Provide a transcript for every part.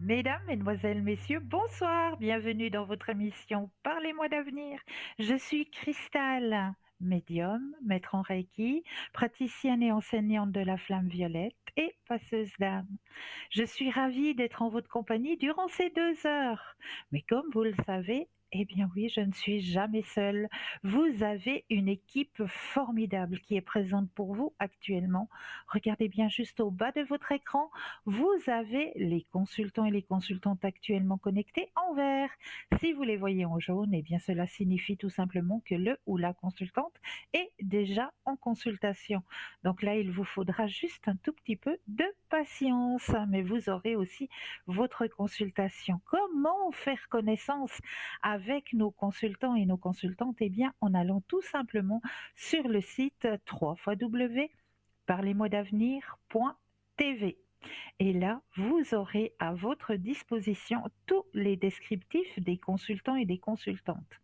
Mesdames, Mesdemoiselles, Messieurs, bonsoir, bienvenue dans votre émission Parlez-moi d'avenir. Je suis Cristal, médium, maître en Reiki, praticienne et enseignante de la flamme violette et passeuse d'âme. Je suis ravie d'être en votre compagnie durant ces 2 heures. Mais comme vous le savez, eh bien oui, je ne suis jamais seule. Vous avez une équipe formidable qui est présente pour vous actuellement. Regardez bien juste au bas de votre écran. Vous avez les consultants et les consultantes actuellement connectés en vert. Si vous les voyez en jaune, eh bien cela signifie tout simplement que le ou la consultante est déjà en consultation. Donc là, il vous faudra juste un tout petit peu de patience, mais vous aurez aussi votre consultation. Comment faire connaissance avec nos consultants et nos consultantes? Eh bien, en allant tout simplement sur le site www.parlez-moi-d'avenir.tv. Et là, vous aurez à votre disposition tous les descriptifs des consultants et des consultantes.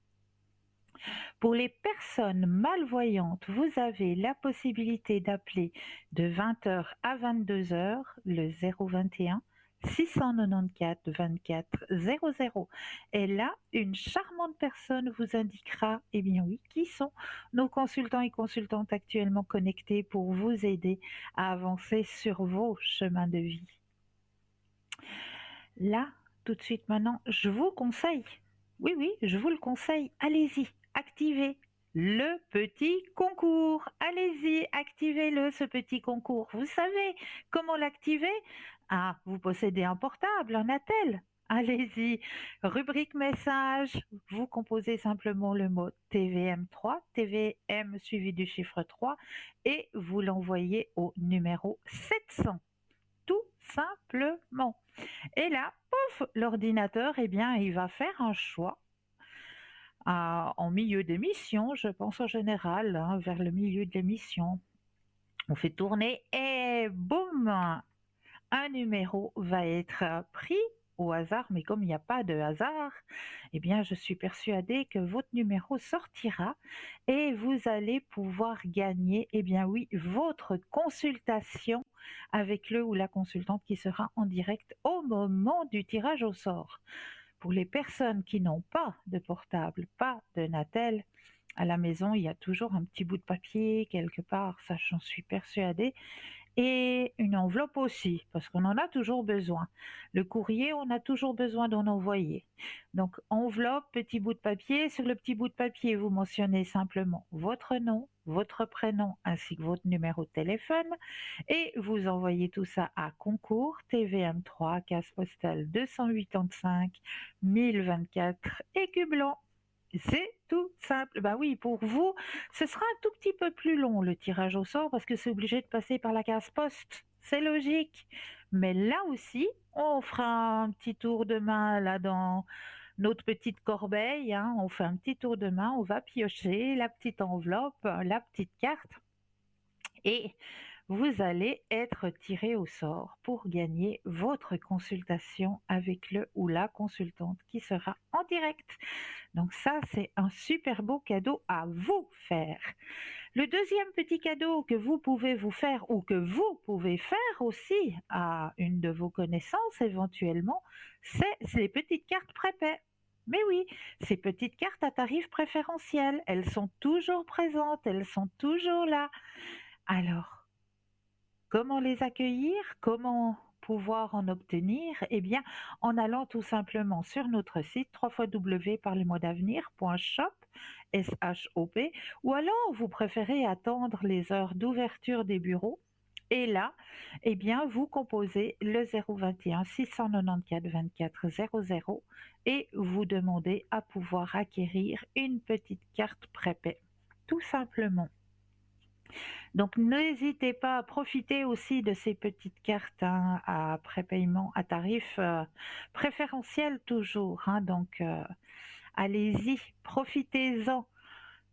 Pour les personnes malvoyantes, vous avez la possibilité d'appeler de 20 h à 22 h le 021 694 24 00. Et là, une charmante personne vous indiquera, eh bien oui, qui sont nos consultants et consultantes actuellement connectés pour vous aider à avancer sur vos chemins de vie. Là, tout de suite maintenant, je vous conseille, oui, oui, je vous le conseille, allez-y, activez le petit concours. Allez-y, activez-le, ce petit concours. Vous savez comment l'activer? Ah, vous possédez un portable, un attel. Allez-y, rubrique message, vous composez simplement le mot TVM3, TVM suivi du chiffre 3, et vous l'envoyez au numéro 700, tout simplement. Et là, pouf, l'ordinateur, eh bien, il va faire un choix en milieu d'émission, je pense en général, hein, vers le milieu de l'émission. On fait tourner et boum, un numéro va être pris au hasard, mais comme il n'y a pas de hasard, eh bien, je suis persuadée que votre numéro sortira et vous allez pouvoir gagner, eh bien oui, votre consultation avec le ou la consultante qui sera en direct au moment du tirage au sort. Pour les personnes qui n'ont pas de portable, pas de Natel, à la maison, il y a toujours un petit bout de papier quelque part, ça j'en suis persuadée, et une enveloppe aussi, parce qu'on en a toujours besoin. Le courrier, on a toujours besoin d'en envoyer. Donc enveloppe, petit bout de papier. Sur le petit bout de papier, vous mentionnez simplement votre nom, votre prénom ainsi que votre numéro de téléphone et vous envoyez tout ça à concours TVM3, case postale 285 1024 Écublon. C'est tout simple. Bah oui, pour vous, ce sera un tout petit peu plus long le tirage au sort parce que c'est obligé de passer par la case poste. C'est logique. Mais là aussi, on fera un petit tour de main là dans notre petite corbeille, hein. On fait un petit tour de main, on va piocher la petite enveloppe, la petite carte et vous allez être tiré au sort pour gagner votre consultation avec le ou la consultante qui sera en direct. Donc ça, c'est un super beau cadeau à vous faire. Le deuxième petit cadeau que vous pouvez vous faire ou que vous pouvez faire aussi à une de vos connaissances éventuellement, c'est les petites cartes prépaies. Mais oui, ces petites cartes à tarif préférentiel, elles sont toujours présentes, elles sont toujours là. Alors, comment les accueillir? Comment pouvoir en obtenir? Eh bien, en allant tout simplement sur notre site www.parlez-moi-d'avenir.shop, S-H-O-P, ou alors vous préférez attendre les heures d'ouverture des bureaux. Et là, eh bien, vous composez le 021 694 24 00 et vous demandez à pouvoir acquérir une petite carte prépay, tout simplement. Donc n'hésitez pas à profiter aussi de ces petites cartes, hein, à prépaiement, à tarif préférentiel toujours, hein, donc allez-y, profitez-en.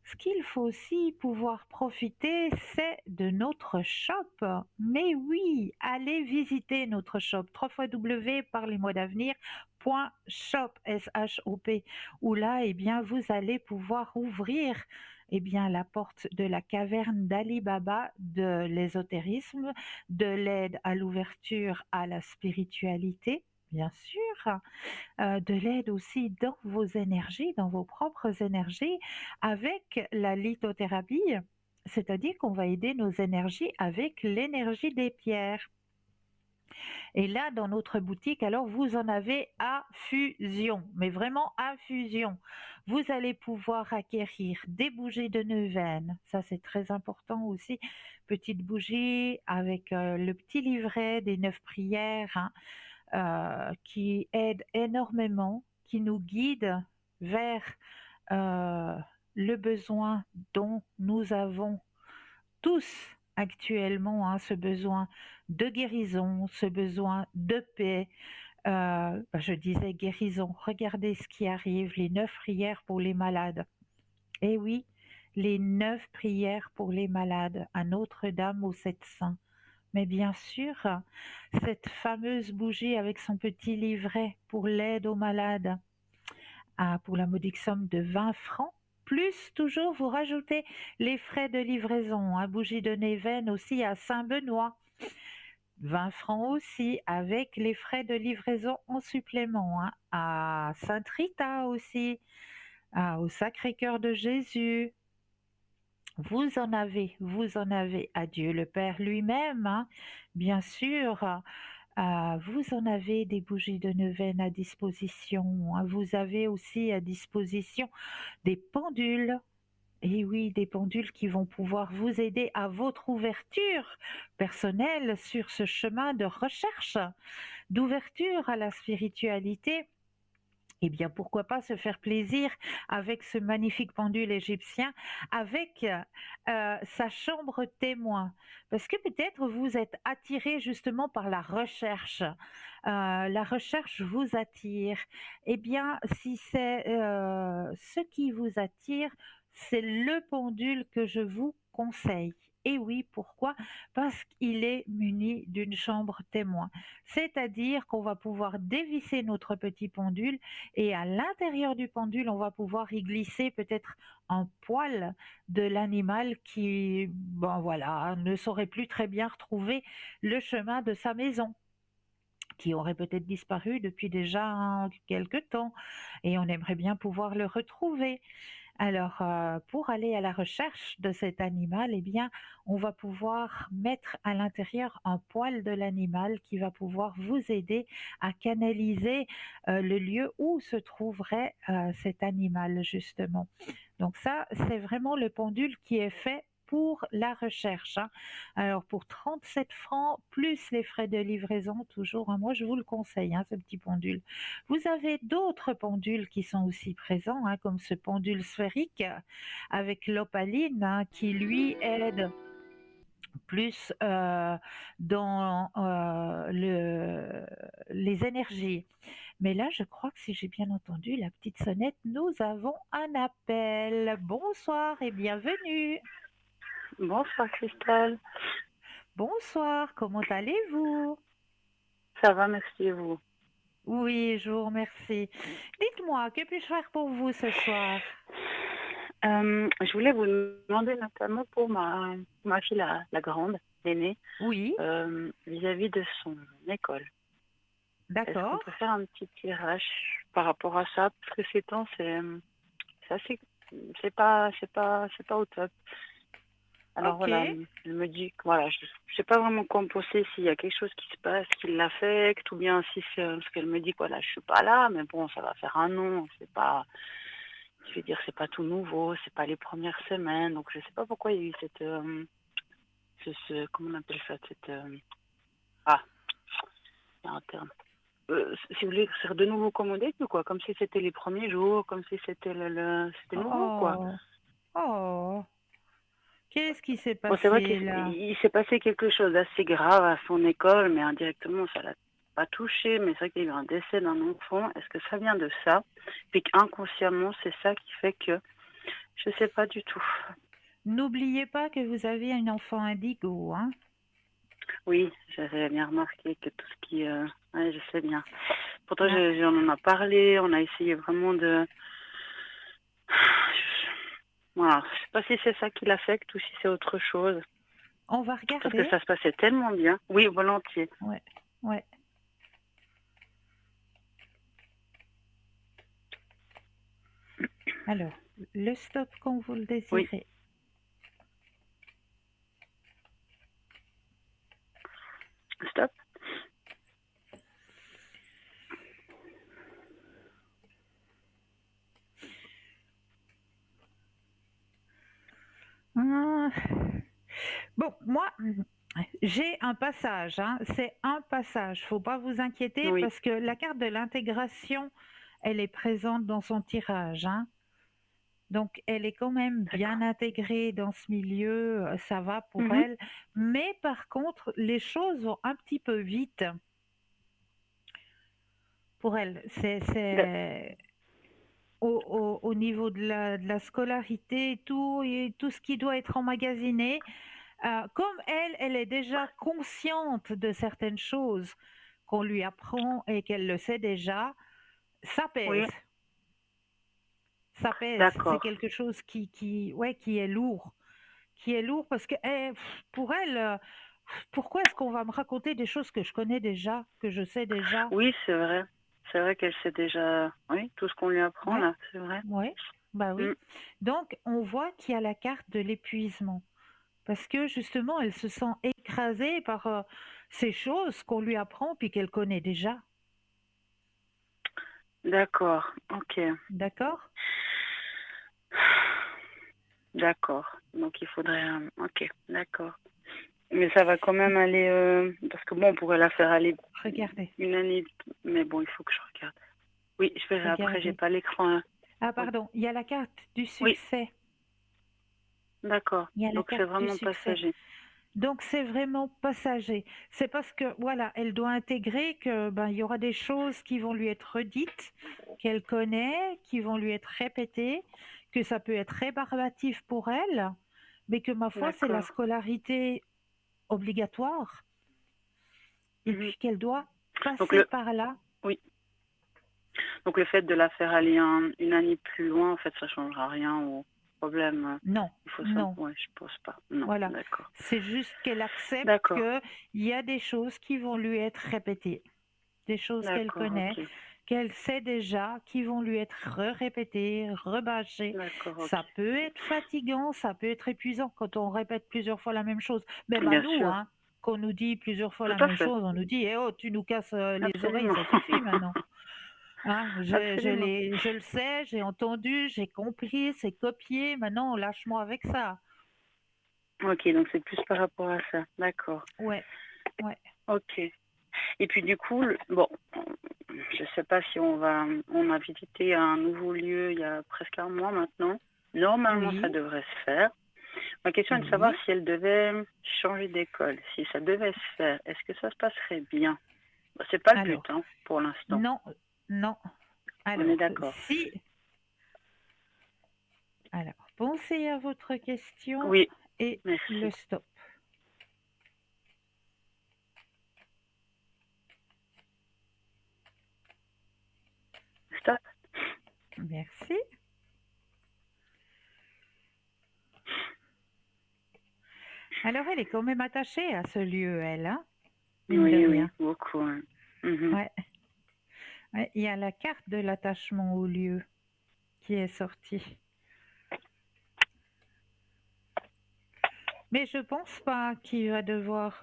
Ce qu'il faut aussi pouvoir profiter, c'est de notre shop. Mais oui, allez visiter notre shop www.parlez-moi-d'avenir.shop, S-H-O-P, où là, eh bien, vous allez pouvoir ouvrir, eh bien, la porte de la caverne d'Ali Baba, de l'ésotérisme, de l'aide à l'ouverture à la spiritualité, bien sûr, de l'aide aussi dans vos énergies, dans vos propres énergies, avec la lithothérapie. C'est-à-dire qu'on va aider nos énergies avec l'énergie des pierres. Et là, dans notre boutique, alors vous en avez à fusion, mais vraiment à fusion. Vous allez pouvoir acquérir des bougies de neuvaine, ça c'est très important aussi. Petite bougie avec le petit livret des 9 prières, hein, qui aide énormément, qui nous guide vers euh, le besoin dont nous avons tous actuellement, hein, ce besoin de guérison, ce besoin de paix. Je disais guérison, regardez ce qui arrive, les 9 prières pour les malades. Eh oui, les 9 prières pour les malades à Notre-Dame aux 7 saints. Mais bien sûr, cette fameuse bougie avec son petit livret pour l'aide aux malades, pour la modique somme de 20 francs, plus toujours vous rajoutez les frais de livraison, bougie de Néven aussi à Saint-Benoît, 20 francs aussi, avec les frais de livraison en supplément, à Sainte-Rita aussi, au Sacré-Cœur de Jésus. Vous en avez à Dieu le Père lui-même, bien sûr. Vous en avez des bougies de neuvaine à disposition, vous avez aussi à disposition des pendules. Et oui, des pendules qui vont pouvoir vous aider à votre ouverture personnelle sur ce chemin de recherche, d'ouverture à la spiritualité. Eh bien, pourquoi pas se faire plaisir avec ce magnifique pendule égyptien, avec sa chambre témoin. Parce que peut-être vous êtes attiré justement par la recherche. La recherche vous attire. Eh bien, si c'est ce qui vous attire, c'est le pendule que je vous conseille. Et oui, pourquoi? Parce qu'il est muni d'une chambre témoin. C'est-à-dire qu'on va pouvoir dévisser notre petit pendule et à l'intérieur du pendule, on va pouvoir y glisser peut-être un poil de l'animal qui, ben voilà, ne saurait plus très bien retrouver le chemin de sa maison, qui aurait peut-être disparu depuis déjà quelque temps, et on aimerait bien pouvoir le retrouver. Alors, pour aller à la recherche de cet animal, eh bien, on va pouvoir mettre à l'intérieur un poil de l'animal qui va pouvoir vous aider à canaliser le lieu où se trouverait cet animal, justement. Donc ça, c'est vraiment le pendule qui est fait pour la recherche. Alors pour 37 francs, plus les frais de livraison, toujours, moi je vous le conseille, ce petit pendule. Vous avez d'autres pendules qui sont aussi présents, comme ce pendule sphérique avec l'opaline, qui lui aide plus dans les énergies. Mais là, je crois que si j'ai bien entendu la petite sonnette, nous avons un appel. Bonsoir et bienvenue. Bonsoir Christelle, Bonsoir, comment allez-vous? ça va, merci et vous. Oui, je vous remercie. Dites-moi, que puis-je faire pour vous ce soir? Je voulais vous demander notamment pour ma fille, la grande, l'aînée, Oui, vis-à-vis de son école. Est-ce qu'on d'accord. peut faire un petit tirage par rapport à ça? Parce que ces temps, c'est assez, c'est pas au top. Alors Ok. voilà, elle me dit que voilà, je sais pas vraiment quoi me penser, s'il y a quelque chose qui se passe, qui l'affecte, ou bien si c'est parce qu'elle me dit que voilà, je suis pas là, mais bon, ça va faire un an, c'est pas. Je veux dire, c'est pas tout nouveau, c'est pas les premières semaines, donc je sais pas pourquoi il y a eu cette, comment on appelle ça, ah, il y a un terme. Si vous voulez, c'est de nouveau comme au début, quoi, comme si c'était les premiers jours, comme si c'était c'était nouveau, quoi. Oh, oh, qu'est-ce qui s'est Bon, c'est vrai passé qu'il là? il s'est passé quelque chose d'assez grave à son école, mais indirectement, ça l'a pas touché, mais c'est vrai qu'il y a eu un décès d'un enfant. Est-ce que ça vient de ça? Puis qu'inconsciemment, c'est ça qui fait que je sais pas du tout. N'oubliez pas que vous avez un enfant indigo, hein? Oui, j'avais bien remarqué que tout ce qui... ouais, je sais bien. Pourtant, Ah, on en a parlé, on a essayé vraiment de... Voilà, je sais pas si c'est ça qui l'affecte ou si c'est autre chose. on va Parce que regarder. ça se passait tellement bien. Oui, volontiers. Ouais, ouais. Alors, le stop quand vous le Oui, désirez. stop. Ah. Bon, moi, j'ai un passage, hein, c'est un passage. Faut pas vous inquiéter Oui, parce que la carte de l'intégration, elle est présente dans son tirage, hein. Donc, elle est quand même bien d'accord. intégrée dans ce milieu, ça va pour Mhm. elle. Mais par contre, les choses vont un petit peu vite pour elle. D'ac- C'est au niveau de la scolarité et tout ce qui doit être emmagasiné. Comme elle est déjà consciente de certaines choses qu'on lui apprend et qu'elle le sait déjà, ça Oui, pèse. Ça pèse. C'est d'accord. quelque chose ouais, qui est lourd. Qui est lourd parce que pour elle, pourquoi est-ce qu'on va me raconter des choses que je connais déjà, que je sais déjà? Oui, c'est vrai. C'est vrai qu'elle sait déjà, oui, tout ce qu'on lui apprend Ouais, là, c'est vrai. ouais, bah Mm. oui. Donc, on voit qu'il y a la carte de l'épuisement. Parce que justement, elle se sent écrasée par ces choses qu'on lui apprend puis qu'elle connaît déjà. D'accord, ok. D'accord? D'accord. Donc il faudrait, ok, d'accord. Mais ça va quand même aller, parce que bon, on pourrait la faire aller Regardez, une année, mais bon, il faut que je regarde. Oui, je verrai après, j'ai regardez. pas l'écran, hein. Ah, Oui, pardon, il y a la carte du oui, succès. d'accord. Il y a la Donc c'est carte du vraiment succès. passager. Donc c'est vraiment passager. C'est parce que voilà, elle doit intégrer que ben il y aura des choses qui vont lui être redites, qu'elle connaît, qui vont lui être répétées, que ça peut être rébarbatif pour elle, mais que ma foi c'est la D'accord. scolarité obligatoire et Mhm. puis qu'elle doit Donc passer le, par là. oui. Donc le fait de la faire aller une année plus loin, en fait, ça changera rien au problème. Non, Il faut ça. non. Ouais, je pense pas. Non, Voilà. d'accord. C'est juste qu'elle accepte D'accord. qu'il y a des choses qui vont lui être répétées, des choses qu'elle D'accord, connaît, ok. qu'elle sait déjà, qui vont lui être répétées, rebâchées. D'accord, ok. Ça peut être fatigant, ça peut être épuisant quand on répète plusieurs fois la même chose. Même à Bien nous, sûr. hein, qu'on nous dit plusieurs fois Tout la à même fait. chose, on nous dit, eh oh, tu nous casses les oreilles, Absolument. ça suffit maintenant. Hein, Absolument. je le sais, j'ai entendu, j'ai compris, c'est copié, maintenant lâche-moi avec ça. Ok, donc c'est plus par rapport à ça. D'accord. Ouais, ouais. Ok. Et puis du coup, bon, je sais pas si on a visité un nouveau lieu il y a presque un mois maintenant. Normalement, ça Oui, devrait se faire. Ma question est de savoir oui. si elle devait changer d'école. Si ça devait se faire, est-ce que ça se passerait bien? Bah, c'est pas le but, Alors, hein, pour l'instant. non, non. On est Alors, d'accord. si, alors, pensez à votre question Oui, et le merci. stop. Stop. Merci. Alors, elle est quand même attachée à ce lieu, elle, hein, mine de Oui, oui, rien. beaucoup. Hein. Mhm. Ouais, ouais, il y a la carte de l'attachement au lieu qui est sortie. Mais je pense pas qu'il va devoir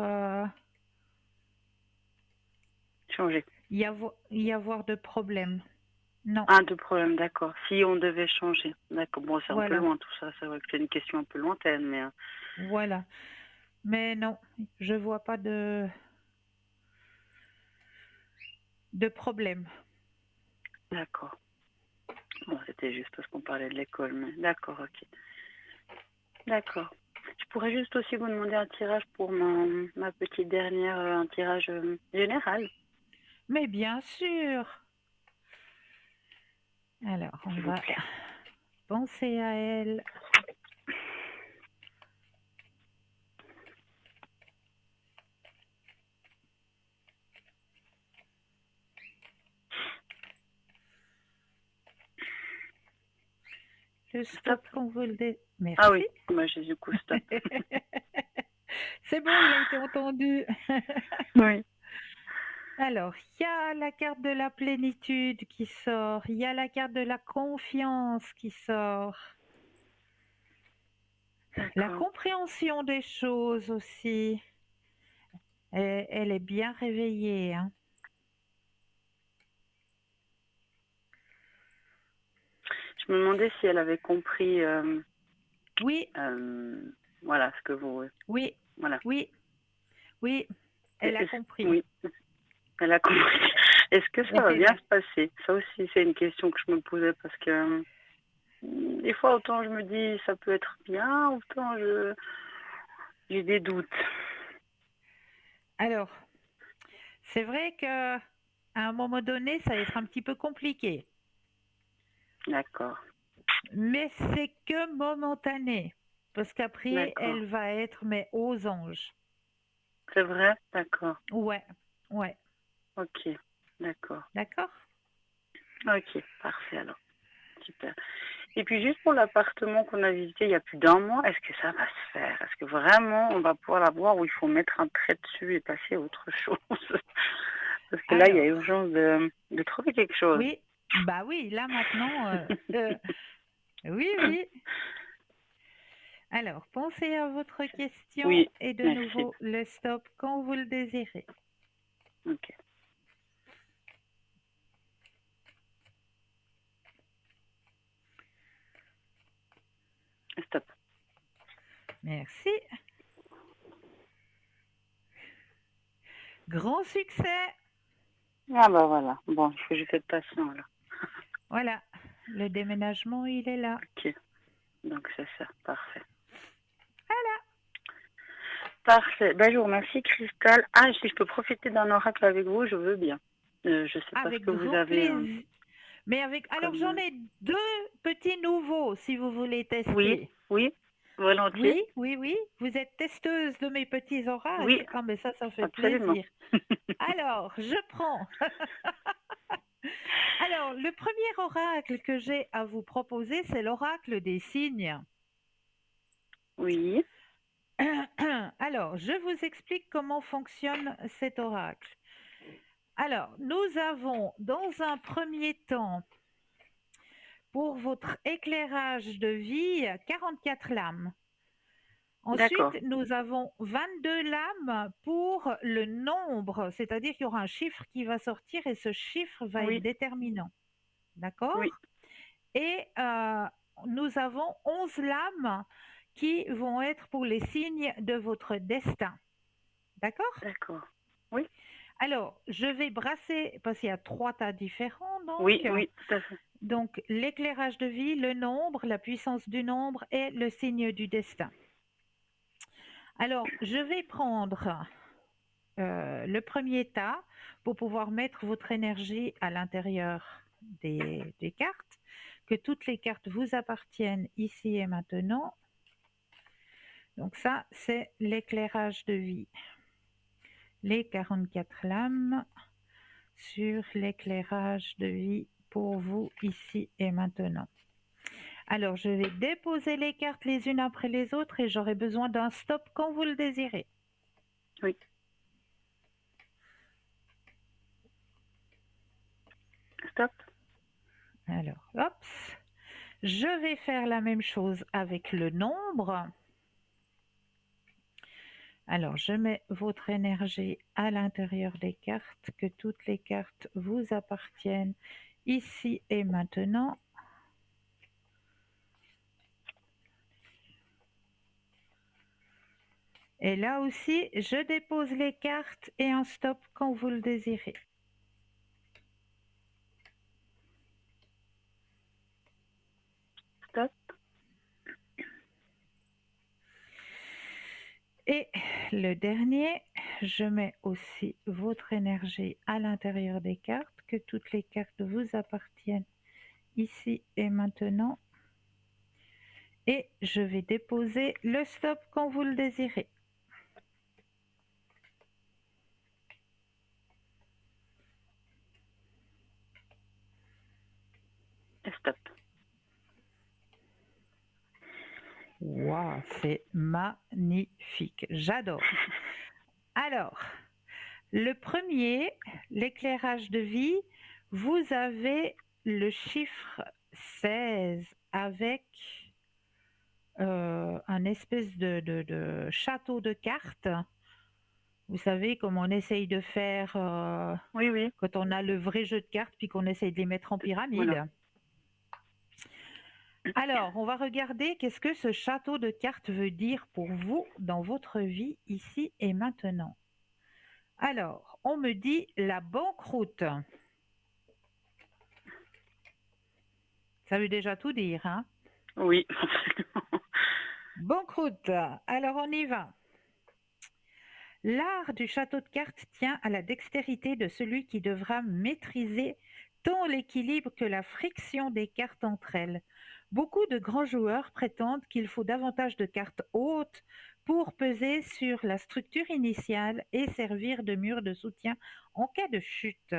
Changer. y avoir de problème. Non, Un, deux problèmes, d'accord. Si on devait changer, d'accord. Bon, c'est un peu voilà, loin tout ça. C'est vrai que c'est une question un peu lointaine, mais voilà. Mais non, je vois pas de problème. d'accord. Bon, c'était juste parce qu'on parlait de l'école, mais d'accord, ok. D'accord. Je pourrais juste aussi vous demander un tirage pour ma petite dernière, un tirage général, Mais bien sûr. Alors, on s'il vous va plaît. penser à elle. Le Stop. stop quand vous le Ah Merci. oui, moi j'ai du coup stop. C'est bon, il a été entendu. Oui. Alors, il y a la carte de la plénitude qui sort, il y a la carte de la confiance qui sort, la D'accord. compréhension des choses aussi. Elle est bien réveillée, hein. Je me demandais si elle avait compris, Oui, voilà, ce que vous... oui, Voilà. oui, oui, elle a compris. Oui, elle a compris. Est-ce que ça va Elle bien a- se passer? Ça aussi, c'est une question que je me posais parce que des fois, autant je me dis ça peut être bien, autant j'ai des doutes. Alors, c'est vrai que à un moment donné, ça va être un petit peu compliqué, D'accord, mais c'est que momentané, parce qu'après, d'accord. elle va être mais aux anges. C'est vrai? D'accord. Ouais, ouais, Ok, d'accord. d'accord. Ok, parfait alors. Super. Et puis juste pour l'appartement qu'on a visité il y a plus d'un mois, est-ce que ça va se faire? Est-ce que vraiment on va pouvoir l'avoir ou il faut mettre un trait dessus et passer à autre chose? Parce que là, il y a Alors, urgence de trouver quelque chose. oui, bah oui, là maintenant, oui, oui. Alors, pensez à votre question Oui, et de merci. nouveau le stop quand vous le désirez. Ok, stop. Merci. Grand succès. Ah bah voilà. Bon, il faut juste être patient là. Voilà, le déménagement, il est là. Ok, donc c'est ça. Parfait. Voilà, Parfait. Ben, je vous remercie, Cristal. Ah, si je peux profiter d'un oracle avec vous, je veux bien. Je sais pas ce avec que vous grand avez plaisir. Mais avec, alors j'en comme... ai deux petits nouveaux si vous voulez Oui, tester. oui, volontiers. Oui, oui, oui. Vous êtes testeuse de mes petits Oui, oracles. Ah, mais ça fait absolument. plaisir. Alors, je prends. Alors, le premier oracle que j'ai à vous proposer, c'est l'oracle des signes. Oui, Alors, je vous explique comment fonctionne cet oracle. Alors, nous avons dans un premier temps, pour votre éclairage de vie, 44 lames. d'accord. Ensuite, nous avons 22 lames pour le nombre, c'est-à-dire qu'il y aura un chiffre qui va sortir et ce chiffre va être Oui, déterminant. oui, D'accord? Et nous avons 11 lames qui vont être pour les signes de votre destin. D'accord? d'accord. Oui, Alors, je vais brasser, parce qu'il y a trois tas différents, oui, donc. oui, tout à fait. Donc, l'éclairage de vie, le nombre, la puissance du nombre et le signe du destin. Alors, je vais prendre le premier tas pour pouvoir mettre votre énergie à l'intérieur des cartes, que toutes les cartes vous appartiennent ici et maintenant. Donc ça, c'est l'éclairage de vie. Les 44 lames sur l'éclairage de vie pour vous ici et maintenant. Alors, je vais déposer les cartes les unes après les autres et j'aurai besoin d'un stop quand vous le désirez. Oui, stop. Alors, hop, je vais faire la même chose avec le nombre. Alors, je mets votre énergie à l'intérieur des cartes, que toutes les cartes vous appartiennent ici et maintenant. Et là aussi, je dépose les cartes et un stop quand vous le désirez. Stop. Et le dernier, je mets aussi votre énergie à l'intérieur des cartes, que toutes les cartes vous appartiennent ici et maintenant. Et je vais déposer le stop quand vous le désirez. Stop. Waouh, c'est magnifique, j'adore. Alors, Le premier, l'éclairage de vie, vous avez le chiffre 16 avec un espèce de château de cartes. Vous savez, comme on essaye de faire Oui, oui, quand on a le vrai jeu de cartes, puis qu'on essaye de les mettre en voilà. pyramide. Alors, on va regarder qu'est-ce que ce château de cartes veut dire pour vous dans votre vie ici et maintenant. Alors, on me dit la banqueroute. Ça veut déjà tout dire, hein? Oui, Banqueroute. Alors, on y va. L'art du château de cartes tient à la dextérité de celui qui devra maîtriser tant l'équilibre que la friction des cartes entre elles. Beaucoup de grands joueurs prétendent qu'il faut davantage de cartes hautes pour peser sur la structure initiale et servir de mur de soutien en cas de chute.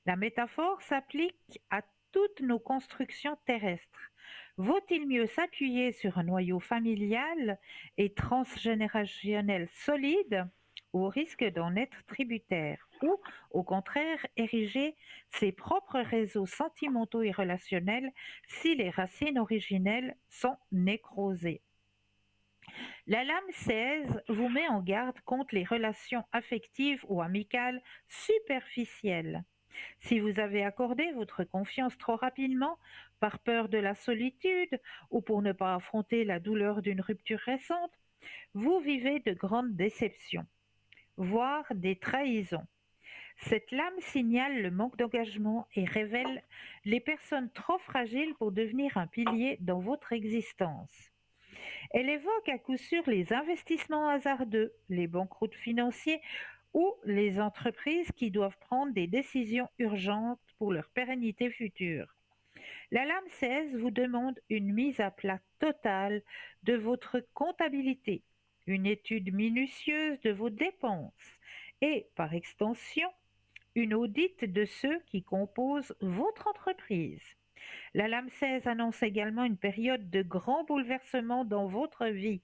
La métaphore s'applique à toutes nos constructions terrestres. Vaut-il mieux s'appuyer sur un noyau familial et transgénérationnel solide au risque d'en être tributaire, ou au contraire ériger ses propres réseaux sentimentaux et relationnels si les racines originelles sont nécrosées? La lame 16 vous met en garde contre les relations affectives ou amicales superficielles. Si vous avez accordé votre confiance trop rapidement, par peur de la solitude ou pour ne pas affronter la douleur d'une rupture récente, vous vivez de grandes déceptions, voire des trahisons. Cette lame signale le manque d'engagement et révèle les personnes trop fragiles pour devenir un pilier dans votre existence. Elle évoque à coup sûr les investissements hasardeux, les banqueroutes financiers ou les entreprises qui doivent prendre des décisions urgentes pour leur pérennité future. La lame 16 vous demande une mise à plat totale de votre comptabilité, une étude minutieuse de vos dépenses et, par extension, une audite de ceux qui composent votre entreprise. La lame 16 annonce également une période de grands bouleversements dans votre vie.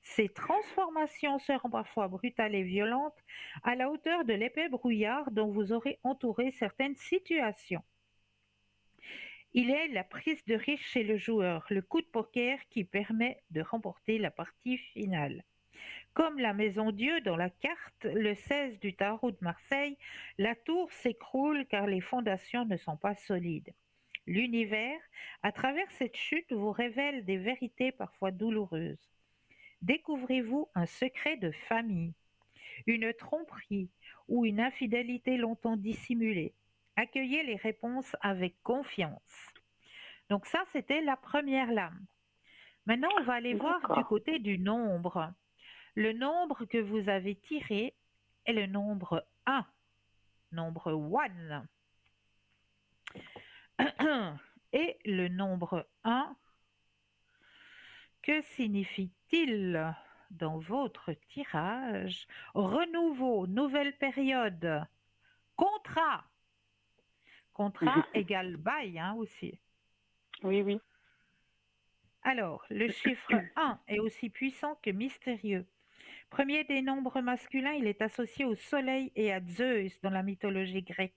Ces transformations seront parfois brutales et violentes, à la hauteur de l'épais brouillard dont vous aurez entouré certaines situations. Il est la prise de risque chez le joueur, le coup de poker qui permet de remporter la partie finale. Comme la maison Dieu dans la carte, le 16 du tarot de Marseille, la tour s'écroule car les fondations ne sont pas solides. L'univers, à travers cette chute, vous révèle des vérités parfois douloureuses. Découvrez-vous un secret de famille, une tromperie ou une infidélité longtemps dissimulée? Accueillez les réponses avec confiance. Donc ça, c'était la première lame. Maintenant, on va aller voir du d'accord. côté du nombre. Le nombre que vous avez tiré est le nombre 1, nombre 1. Et le nombre 1, que signifie-t-il dans votre tirage? Renouveau, nouvelle période, contrat. Contrat égale bail aussi. Oui, oui. Alors, le chiffre 1 est aussi puissant que mystérieux. Premier des nombres masculins, il est associé au soleil et à Zeus dans la mythologie grecque.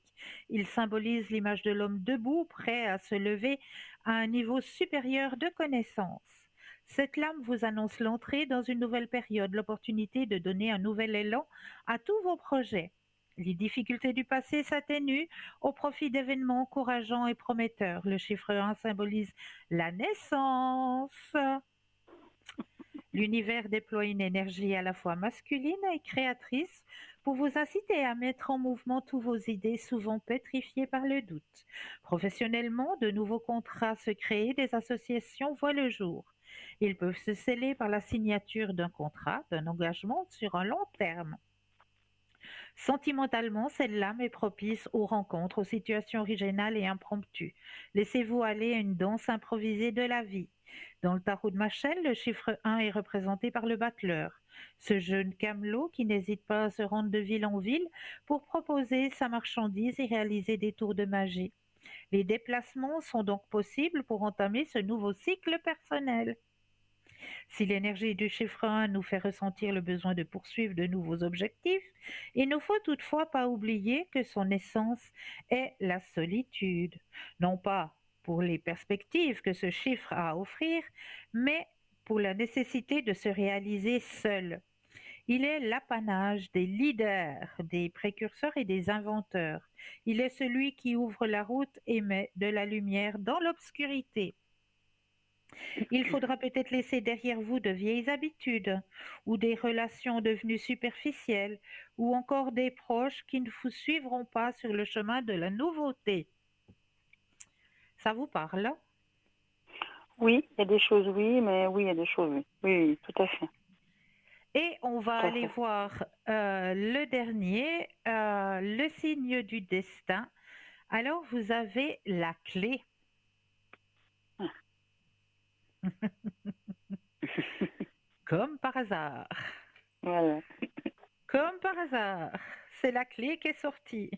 Il symbolise l'image de l'homme debout, prêt à se lever à un niveau supérieur de connaissance. Cette lame vous annonce l'entrée dans une nouvelle période, l'opportunité de donner un nouvel élan à tous vos projets. Les difficultés du passé s'atténuent au profit d'événements encourageants et prometteurs. Le chiffre 1 symbolise la naissance. L'univers déploie une énergie à la fois masculine et créatrice pour vous inciter à mettre en mouvement tous vos idées souvent pétrifiées par le doute. Professionnellement, de nouveaux contrats se créent, des associations voient le jour. Ils peuvent se sceller par la signature d'un contrat, d'un engagement sur un long terme. Sentimentalement, cette lame est propice aux rencontres, aux situations originales et impromptues. Laissez-vous aller à une danse improvisée de la vie. Dans le tarot de Machel, le chiffre 1 est représenté par le battleur, ce jeune camelot qui n'hésite pas à se rendre de ville en ville pour proposer sa marchandise et réaliser des tours de magie. Les déplacements sont donc possibles pour entamer ce nouveau cycle personnel. Si l'énergie du chiffre 1 nous fait ressentir le besoin de poursuivre de nouveaux objectifs, il ne faut toutefois pas oublier que son essence est la solitude, non pas pour les perspectives que ce chiffre a à offrir, mais pour la nécessité de se réaliser seul. Il est l'apanage des leaders, des précurseurs et des inventeurs. Il est celui qui ouvre la route et met de la lumière dans l'obscurité. Il faudra peut-être laisser derrière vous de vieilles habitudes, ou des relations devenues superficielles, ou encore des proches qui ne vous suivront pas sur le chemin de la nouveauté. Ça vous parle? Oui, il y a des choses, oui, mais oui, il y a des choses, oui. Oui, oui, tout à fait. Et on va Tout à aller fait. voir le dernier, le signe du destin. Alors, vous avez la clé. Ah. Comme par hasard. Voilà. Comme par hasard. C'est la clé qui est sortie.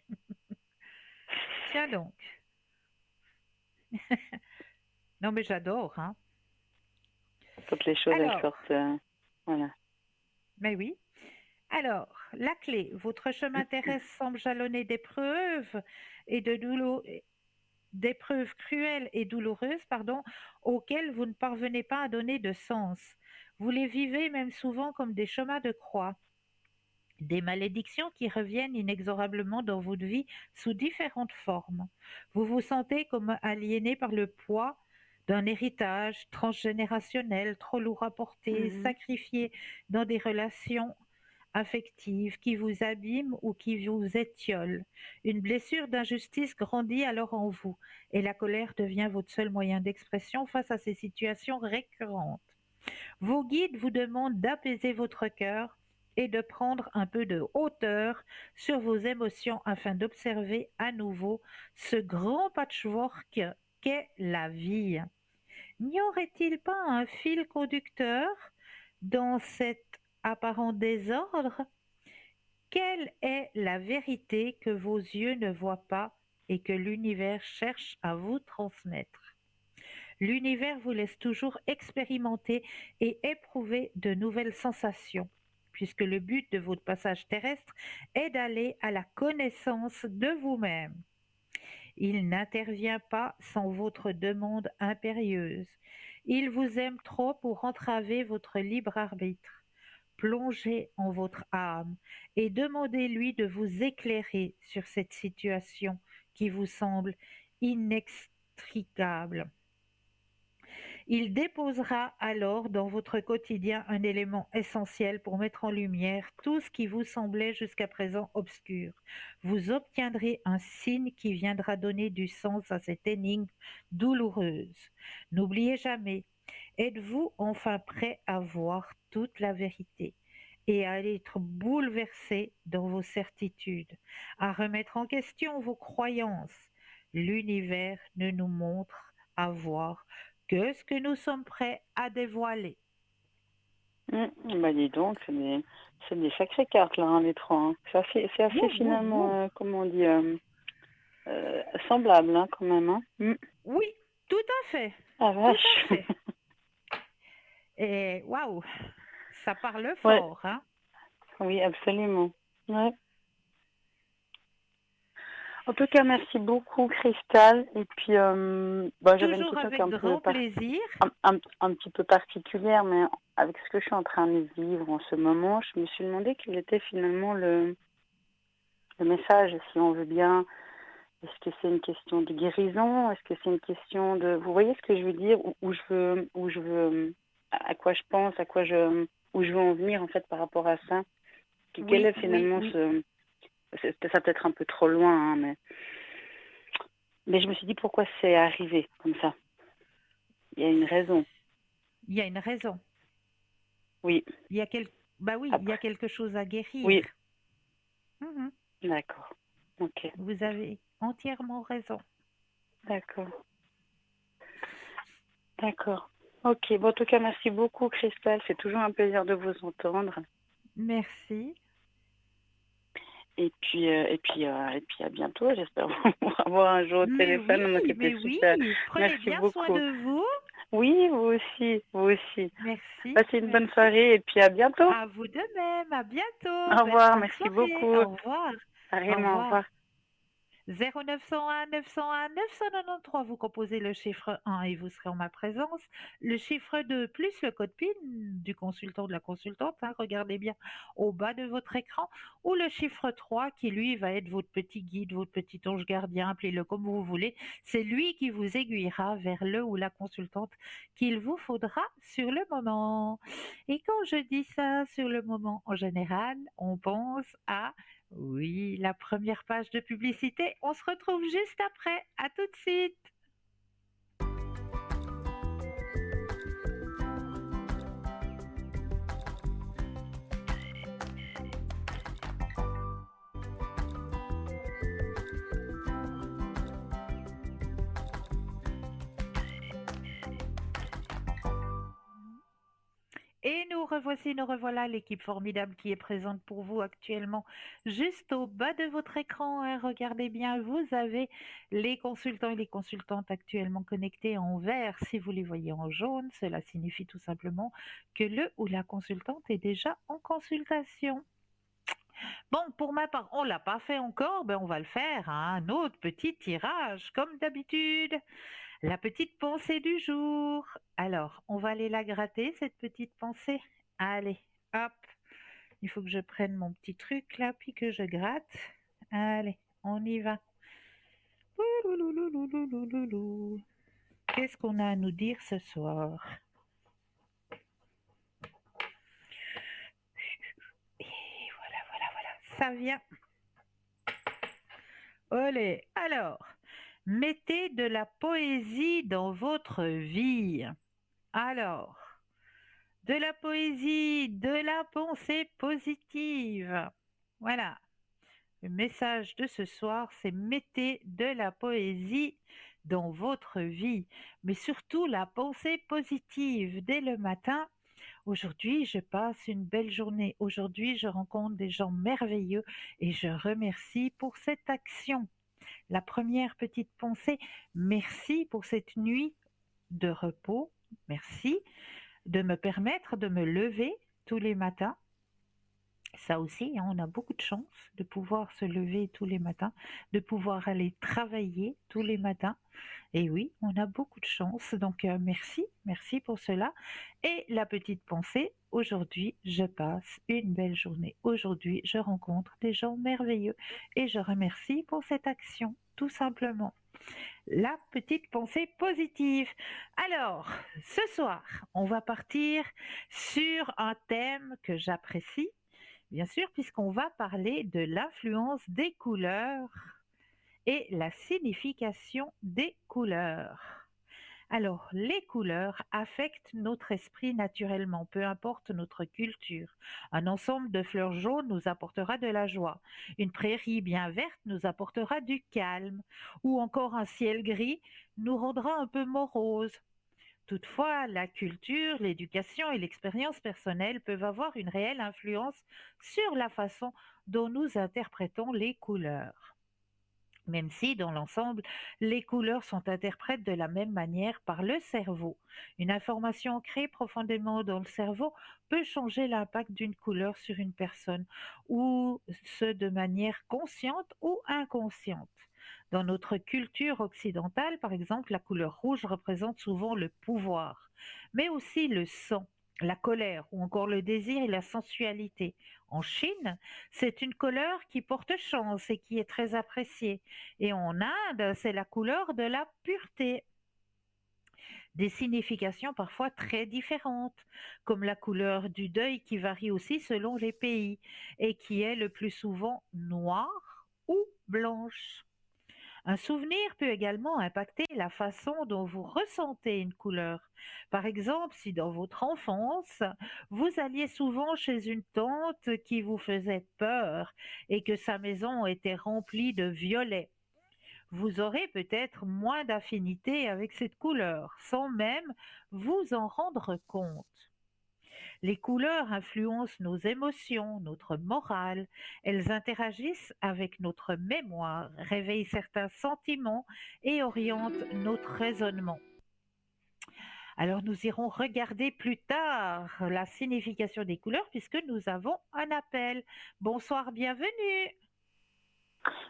Tiens donc. Non, mais j'adore, hein. Toutes les choses, elles Alors, sortent. Voilà. mais oui. Alors, la clé. Votre chemin terrestre semble jalonné d'épreuves et d'épreuves cruelles et douloureuses, pardon, auxquelles vous ne parvenez pas à donner de sens. Vous les vivez même souvent comme des chemins de croix. Des malédictions qui reviennent inexorablement dans votre vie sous différentes formes. Vous vous sentez comme aliéné par le poids d'un héritage transgénérationnel trop lourd à porter, Mhm. sacrifié dans des relations affectives qui vous abîment ou qui vous étiolent. Une blessure d'injustice grandit alors en vous et la colère devient votre seul moyen d'expression face à ces situations récurrentes. Vos guides vous demandent d'apaiser votre cœur et de prendre un peu de hauteur sur vos émotions afin d'observer à nouveau ce grand patchwork qu'est la vie. N'y aurait-il pas un fil conducteur dans cet apparent désordre? Quelle est la vérité que vos yeux ne voient pas et que l'univers cherche à vous transmettre? L'univers vous laisse toujours expérimenter et éprouver de nouvelles sensations, puisque le but de votre passage terrestre est d'aller à la connaissance de vous-même. Il n'intervient pas sans votre demande impérieuse. Il vous aime trop pour entraver votre libre arbitre. Plongez en votre âme et demandez-lui de vous éclairer sur cette situation qui vous semble inextricable. Il déposera alors dans votre quotidien un élément essentiel pour mettre en lumière tout ce qui vous semblait jusqu'à présent obscur. Vous obtiendrez un signe qui viendra donner du sens à cette énigme douloureuse. N'oubliez jamais, êtes-vous enfin prêt à voir toute la vérité et à être bouleversé dans vos certitudes, à remettre en question vos croyances? L'univers ne nous montre à voir que ce que nous sommes prêts à dévoiler. Bah dis donc, c'est des sacrées cartes là, hein, les trois. Hein. C'est assez Wouh, wouh, wouh. finalement, comment on dit, semblable hein, quand même. Hein. Oui, tout à fait, Ah tout à vache. fait. Et waouh, ça parle Ouais, fort, hein? oui, absolument. Ouais. En tout cas, merci beaucoup, Cristal. Et puis, bah, j'avais une Toujours question qui est avec grand plaisir. un petit peu particulière, mais avec ce que je suis en train de vivre en ce moment, je me suis demandé quel était finalement le message, si on veut bien. Est-ce que c'est une question de guérison? Est-ce que c'est une question de... Vous voyez ce que je veux dire? Où je veux, à quoi je pense, où je veux en venir en fait par rapport à ça? Quel Oui, est oui, finalement oui. ce... Ça peut-être un peu trop loin, hein, mais je me suis dit pourquoi c'est arrivé comme ça. Il y a une raison. Il y a une raison. Oui. Il y a quel... Bah oui, il y a Après. quelque chose à guérir. Oui. Mhm. D'accord. Ok. Vous avez entièrement raison. D'accord. D'accord. Ok. Bon, en tout cas, merci beaucoup, Christelle. C'est toujours un plaisir de vous entendre. Merci. Et puis à bientôt. J'espère vous avoir un jour au téléphone. Donc, c'était Mais oui, super. prenez Merci bien soin beaucoup. de vous. Oui, vous aussi, vous aussi. Merci, Passez une bonne merci. soirée et puis à bientôt. À vous de même, à bientôt. Au Belle revoir, fin de merci soirée. beaucoup. Au revoir. Au Pareillement, au revoir. revoir. 0901 901 993, vous composez le chiffre 1 et vous serez en ma présence. Le chiffre 2 plus le code PIN du consultant ou de la consultante, hein, regardez bien au bas de votre écran, ou le chiffre 3 qui lui va être votre petit guide, votre petit ange gardien, appelez-le comme vous voulez. C'est lui qui vous aiguillera vers le ou la consultante qu'il vous faudra sur le moment. Et quand je dis ça sur le moment, en général, on pense à oui, la première page de publicité. On se retrouve juste après. À tout de suite. Et nous revoici, nous revoilà, l'équipe formidable qui est présente pour vous actuellement, juste au bas de votre écran, hein. Regardez bien, vous avez les consultants et les consultantes actuellement connectés en vert. Si vous les voyez en jaune, cela signifie tout simplement que le ou la consultante est déjà en consultation. Bon, pour ma part, on l'a pas fait encore, ben on va le faire, hein. Un autre petit tirage, comme d'habitude. La petite pensée du jour. Alors, on va aller la gratter, cette petite pensée. Allez, hop. Il faut que je prenne mon petit truc là, puis que je gratte. Allez, on y va. Oulouloulouloulouloulou. Qu'est-ce qu'on a à nous dire ce soir? Et voilà, voilà, voilà. Ça vient. Olé. Alors, mettez de la poésie dans votre vie. Alors, de la poésie, de la pensée positive. Voilà. Le message de ce soir, c'est mettez de la poésie dans votre vie, mais surtout la pensée positive dès le matin. Aujourd'hui, je passe une belle journée. Aujourd'hui, je rencontre des gens merveilleux et je remercie pour cette action. La première petite pensée, merci pour cette nuit de repos. Merci de me permettre de me lever tous les matins. Ça aussi, hein, on a beaucoup de chance de pouvoir se lever tous les matins, de pouvoir aller travailler tous les matins. Et oui, on a beaucoup de chance. Donc, merci, merci pour cela. Et la petite pensée, aujourd'hui, je passe une belle journée. Aujourd'hui, je rencontre des gens merveilleux et je remercie pour cette action, tout simplement. La petite pensée positive. Alors, ce soir, on va partir sur un thème que j'apprécie, bien sûr, puisqu'on va parler de l'influence des couleurs et la signification des couleurs. Alors, les couleurs affectent notre esprit naturellement, peu importe notre culture. Un ensemble de fleurs jaunes nous apportera de la joie. Une prairie bien verte nous apportera du calme. Ou encore un ciel gris nous rendra un peu morose. Toutefois, la culture, l'éducation et l'expérience personnelle peuvent avoir une réelle influence sur la façon dont nous interprétons les couleurs. Même si, dans l'ensemble, les couleurs sont interprétées de la même manière par le cerveau. Une information ancrée profondément dans le cerveau peut changer l'impact d'une couleur sur une personne, ou ce de manière consciente ou inconsciente. Dans notre culture occidentale, par exemple, la couleur rouge représente souvent le pouvoir, mais aussi le sang, la colère ou encore le désir et la sensualité. En Chine, c'est une couleur qui porte chance et qui est très appréciée. Et en Inde, c'est la couleur de la pureté. Des significations parfois très différentes, comme la couleur du deuil qui varie aussi selon les pays et qui est le plus souvent noire ou blanche. Un souvenir peut également impacter la façon dont vous ressentez une couleur. Par exemple, si dans votre enfance, vous alliez souvent chez une tante qui vous faisait peur et que sa maison était remplie de violets, vous aurez peut-être moins d'affinité avec cette couleur, sans même vous en rendre compte. Les couleurs influencent nos émotions, notre morale. Elles interagissent avec notre mémoire, réveillent certains sentiments et orientent notre raisonnement. Alors nous irons regarder plus tard la signification des couleurs puisque nous avons un appel. Bonsoir, bienvenue.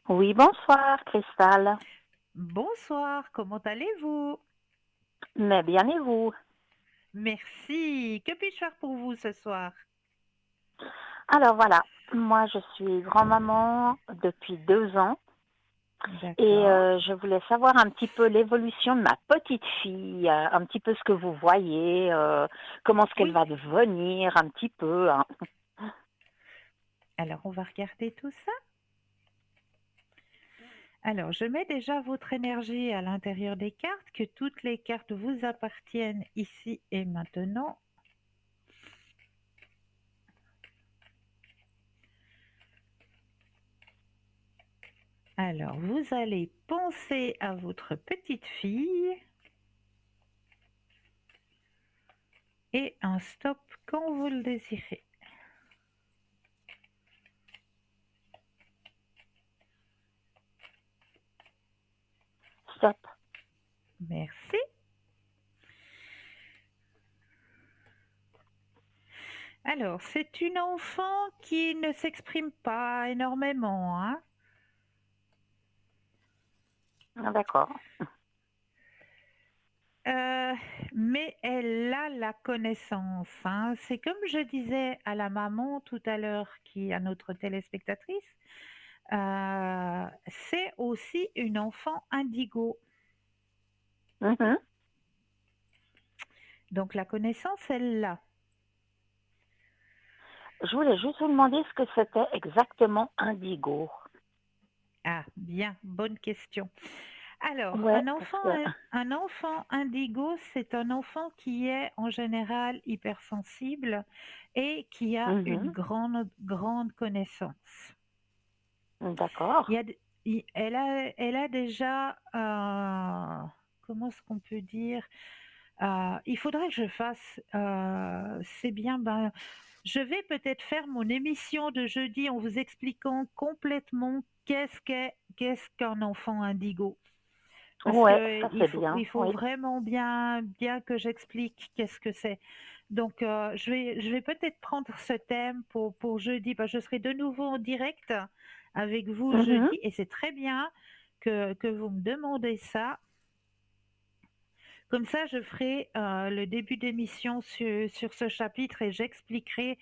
Oui, bonsoir, Cristal. Bonsoir, comment allez-vous? Mais bien et vous? Merci. Que puis-je faire pour vous ce soir? Alors voilà, moi je suis grand-maman depuis 2 ans et D'accord. je voulais savoir un petit peu l'évolution de ma petite fille, un petit peu ce que vous voyez, comment est-ce qu'elle Oui. va devenir, un petit peu, hein. Alors on va regarder tout ça. Alors je mets déjà votre énergie à l'intérieur des cartes, que toutes les cartes vous appartiennent ici et maintenant. Alors, vous allez penser à votre petite fille et un stop quand vous le désirez. Stop. Merci. Alors, c'est une enfant qui ne s'exprime pas énormément, hein. Ah, d'accord. Euh, mais elle a la connaissance, hein. C'est comme je disais à la maman tout à l'heure, à notre téléspectatrice, c'est aussi une enfant indigo. Mhm. Donc la connaissance, elle l'a. Je voulais juste vous demander ce que c'était exactement indigo. Ah, bien, bonne question. Alors, Ouais, parce que... un enfant indigo, c'est un enfant qui est en général hypersensible et qui a une Mhm. grande connaissance. D'accord. Il y a, elle a déjà, comment est-ce qu'on peut dire, il faudrait que je fasse, c'est bien, ben, je vais peut-être faire mon émission de jeudi en vous expliquant complètement qu'est-ce qu'un enfant indigo. Parce Ouais, que ça c'est bien, il faut oui. vraiment bien que j'explique qu'est-ce que c'est. Donc, je vais peut-être prendre ce thème pour jeudi, parce que je serai de nouveau en direct avec vous Mhm. jeudi, et c'est très bien que vous me demandez ça. Comme ça, je ferai le début d'émission sur ce chapitre et j'expliquerai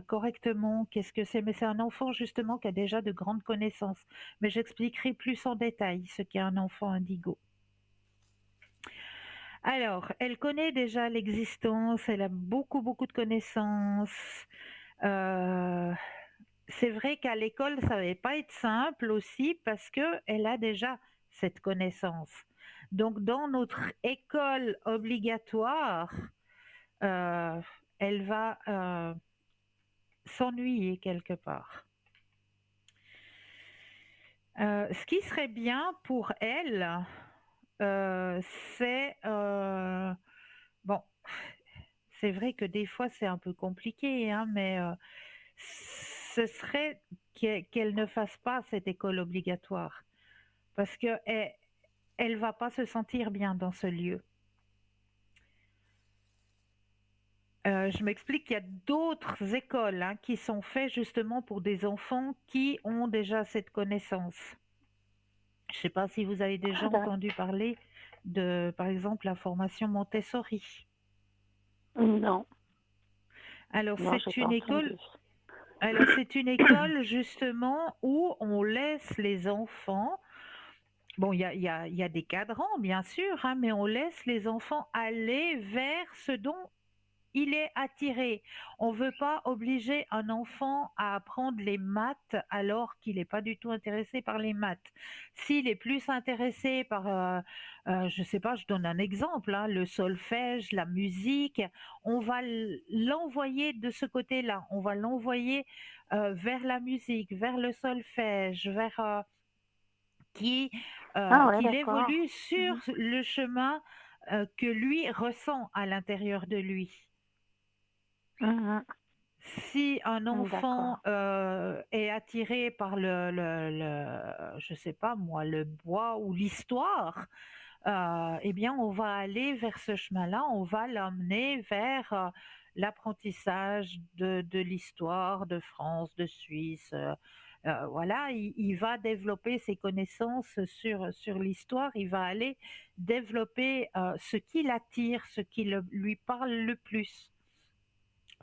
correctement qu'est-ce que c'est. Mais c'est un enfant justement qui a déjà de grandes connaissances. Mais j'expliquerai plus en détail ce qu'est un enfant indigo. Alors, elle connaît déjà l'existence, elle a beaucoup de connaissances. Euh, c'est vrai qu'à l'école, ça va pas être simple aussi parce que elle a déjà cette connaissance. Donc, dans notre école obligatoire, euh, elle va s'ennuyer quelque part. Ce qui serait bien pour elle, euh, c'est bon, c'est vrai que des fois c'est un peu compliqué, hein, mais ce serait qu'elle ne fasse pas cette école obligatoire parce que elle va pas se sentir bien dans ce lieu. Je m'explique, il y a d'autres écoles, hein, qui sont faites justement pour des enfants qui ont déjà cette connaissance. Je ne sais pas si vous avez déjà Ah, entendu parler de, par exemple, la formation Montessori. non, Alors non, j'ai pas entendu. c'est une école justement où on laisse les enfants. Bon, il y a des cadrans, bien sûr, hein, mais on laisse les enfants aller vers ce dont il est attiré. On ne veut pas obliger un enfant à apprendre les maths alors qu'il n'est pas du tout intéressé par les maths. S'il est plus intéressé par, je ne sais pas, je donne un exemple, hein, le solfège, la musique, on va l'envoyer de ce côté-là. On va l'envoyer vers la musique, vers le solfège, vers Ah ouais, qu'il d'accord. évolue sur Mhm. le chemin que lui ressent à l'intérieur de lui. Mhm. Si un D'accord. enfant est attiré par je sais pas moi, le bois ou l'histoire, eh bien, on va aller vers ce chemin-là, on va l'emmener vers l'apprentissage de l'histoire de France, de Suisse. Voilà, il va développer ses connaissances sur l'histoire, il va aller développer ce qui l'attire, ce qui lui parle le plus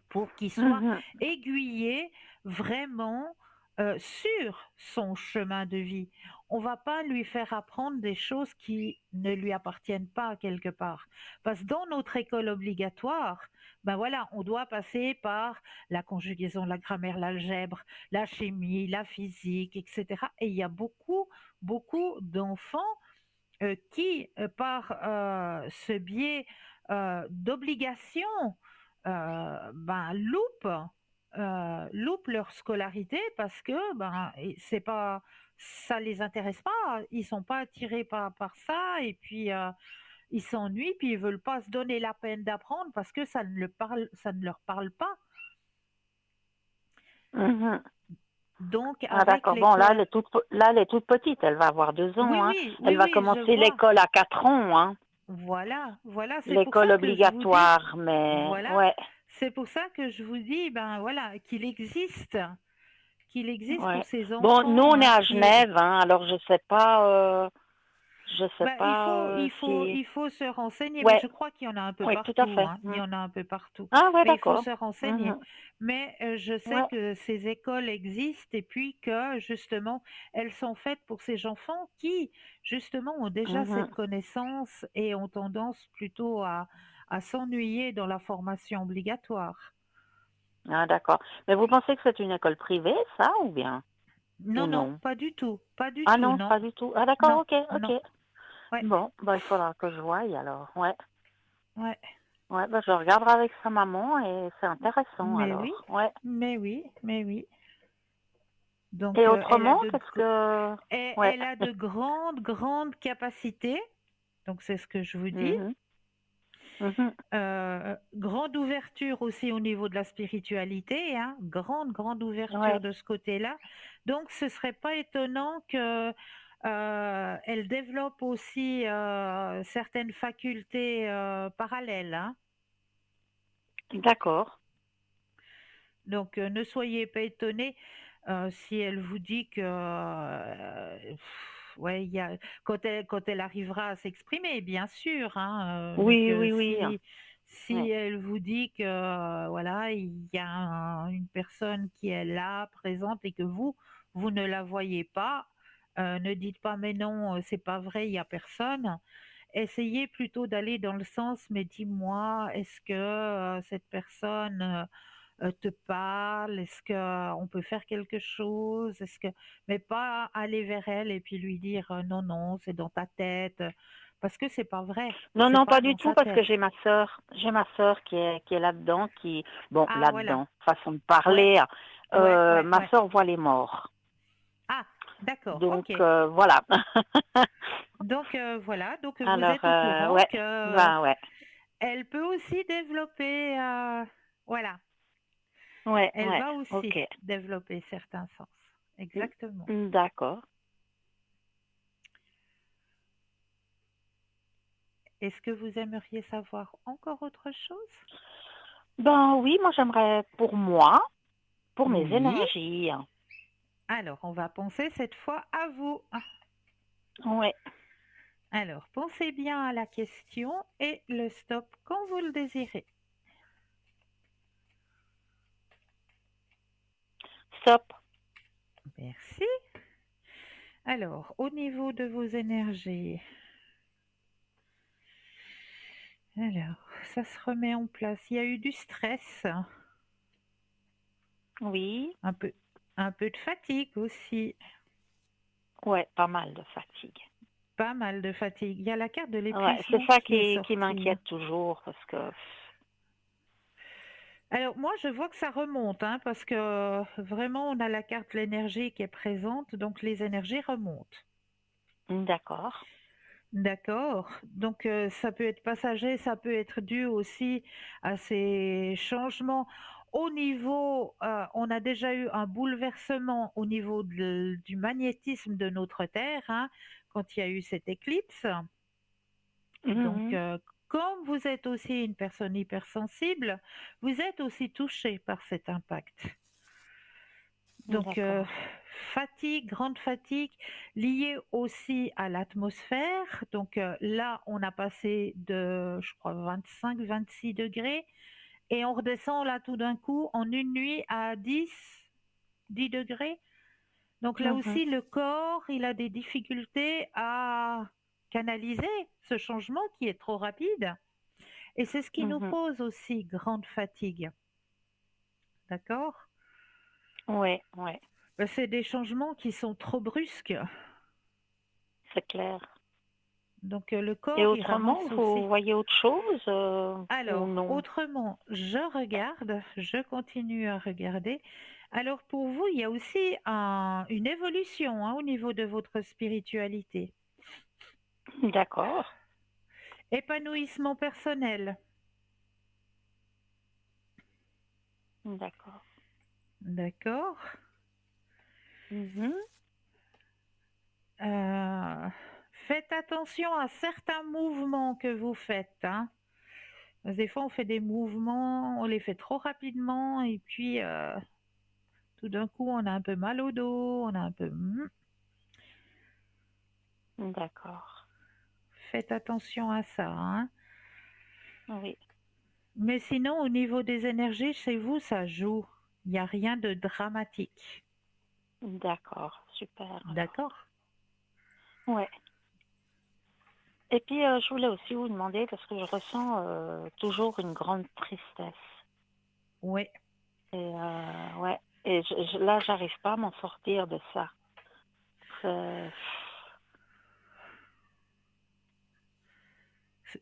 pour qu'il soit Mhm. aiguillé vraiment sur son chemin de vie. On va pas lui faire apprendre des choses qui ne lui appartiennent pas quelque part. Parce que dans notre école obligatoire, ben voilà, on doit passer par la conjugaison, la grammaire, l'algèbre, la chimie, la physique, etc. Et il y a beaucoup d'enfants qui, par ce biais d'obligation, loupent leur scolarité parce que c'est pas, ça les intéresse pas, ils sont pas attirés par ça et puis ils s'ennuient puis ils veulent pas se donner la peine d'apprendre parce que ça ne leur parle pas. Mhm. Donc Ah avec d'accord. Bon, l'école, là, elle est toute petite. Elle va avoir 2 ans, hein. oui, Elle va oui, je commencer vois. l'école à 4 ans, hein. Voilà, c'est pour L'école ça que je vous dis. obligatoire, mais Voilà, ouais, c'est pour ça que je vous dis, ben voilà, qu'il existe pour ouais. ces Bon, nous enfants on est hein, à qui, Genève, hein. Alors je sais ben, pas si. il faut se renseigner, mais Ouais, je crois qu'il y en a un peu oui, tout à partout, fait. hein, il Mm. y en a un peu partout, Ah ouais, mais il faut d'accord. se renseigner. Mhm. Mais je sais Ouais. que ces écoles existent et puis que justement, elles sont faites pour ces enfants qui, justement, ont déjà Mhm. cette connaissance et ont tendance plutôt à s'ennuyer dans la formation obligatoire. Ah d'accord. Mais vous pensez que c'est une école privée, ça, ou bien? Ou Non, non, non? pas du Ah tout, non, non, pas du tout. Ah d'accord, non, ok, ok. non, ouais, Bon, bah il faudra que je voie alors. Ouais. ouais, Ouais, bah je regarderai avec sa maman et c'est intéressant mais oui, alors. Ouais. mais oui. Donc, Et autrement, qu'est-ce que... Ouais. elle a de grandes capacités. Donc, c'est ce que je vous dis. Mhm. Mhm. Grande ouverture aussi au niveau de la spiritualité, hein, grande ouverture Ouais. de ce côté-là. Donc, ce serait pas étonnant que elle développe aussi certaines facultés parallèles, hein. D'accord. Donc, ne soyez pas étonnés si elle vous dit que, ouais, quand elle arrivera à s'exprimer, bien sûr, hein. Donc, Oui, oui, oui. si Ouais. elle vous dit que, voilà, il y a une personne qui est là, présente, et que vous ne la voyez pas, ne dites pas, mais non, c'est pas vrai, il y a personne. Essayez plutôt d'aller dans le sens, mais dis-moi, est-ce que cette personne te parle? Est-ce qu'on peut faire quelque chose? Mais pas aller vers elle et puis lui dire non, non, c'est dans ta tête, parce que c'est pas vrai, Non, c'est non, pas pas du dans tout, sa parce que tête. j'ai ma sœur qui est là-dedans, bon, Ah, voilà. là-dedans, façon de Ouais, parler, ma ouais. sœur voit les morts. Ah, d'accord, Donc, ok. voilà. Donc voilà, donc vous Alors, êtes au courant ouais, que ben ouais, elle peut aussi développer, voilà, ouais, elle ouais, va aussi ok. développer certains sens. Exactement. D'accord. Est-ce que vous aimeriez savoir encore autre chose? Ben oui, moi j'aimerais pour moi, pour mes Oui. énergies. Alors, on va penser cette fois à vous. Ouais, Alors, pensez bien à la question et le stop quand vous le désirez. stop. Merci. Alors, au niveau de vos énergies, alors, ça se remet en place. Il y a eu du stress, Oui, un peu, un peu de fatigue aussi, ouais, pas mal de fatigue. pas mal de fatigue. Il y a la carte de Ouais, c'est l'épuisement ça qui est qui sortie. m'inquiète toujours parce que, Alors moi, je vois que ça remonte, hein, parce que vraiment, on a la carte de l'énergie qui est présente, donc les énergies remontent. d'accord. D'accord. Donc ça peut être passager, ça peut être dû aussi à ces changements. Au niveau, on a déjà eu un bouleversement au niveau du magnétisme de notre Terre, hein, quand il y a eu cette éclipse. Donc, Mhm. comme vous êtes aussi une personne hypersensible, vous êtes aussi touché par cet impact. Donc, D'accord. fatigue, grande fatigue, liée aussi à l'atmosphère. Donc là, on a passé de, je crois, 25-26 degrés et on redescend là tout d'un coup en une nuit à 10 degrés. Donc là Mhm. aussi, le corps, il a des difficultés à canaliser ce changement qui est trop rapide. Et c'est ce qui nous Mhm. cause aussi grande fatigue. D'accord? Ouais, ouais, C'est des changements qui sont trop brusques. c'est clair. Donc le Et corps, il autrement, ramasse aussi. vous voyez autre chose ou Alors, non? autrement, je regarde, je continue à regarder. Alors pour vous, il y a aussi une évolution au niveau de votre spiritualité. D'accord, Épanouissement personnel. d'accord. D'accord. Mhm. Euh, Faites attention à certains mouvements que vous faites, hein. Parce que des fois, on fait des mouvements, on les fait trop rapidement et puis tout d'un coup, on a un peu mal au dos, on a un peu. D'accord. Faites attention à ça, hein. Oui, Mais sinon, au niveau des énergies, chez vous, ça joue. Il n'y a rien de dramatique. d'accord. Super alors. D'accord? Ouais. Et puis, je voulais aussi vous demander, parce que je ressens toujours une grande tristesse. Oui. Et ouais. Et là, j'arrive pas à m'en sortir de ça. C'est-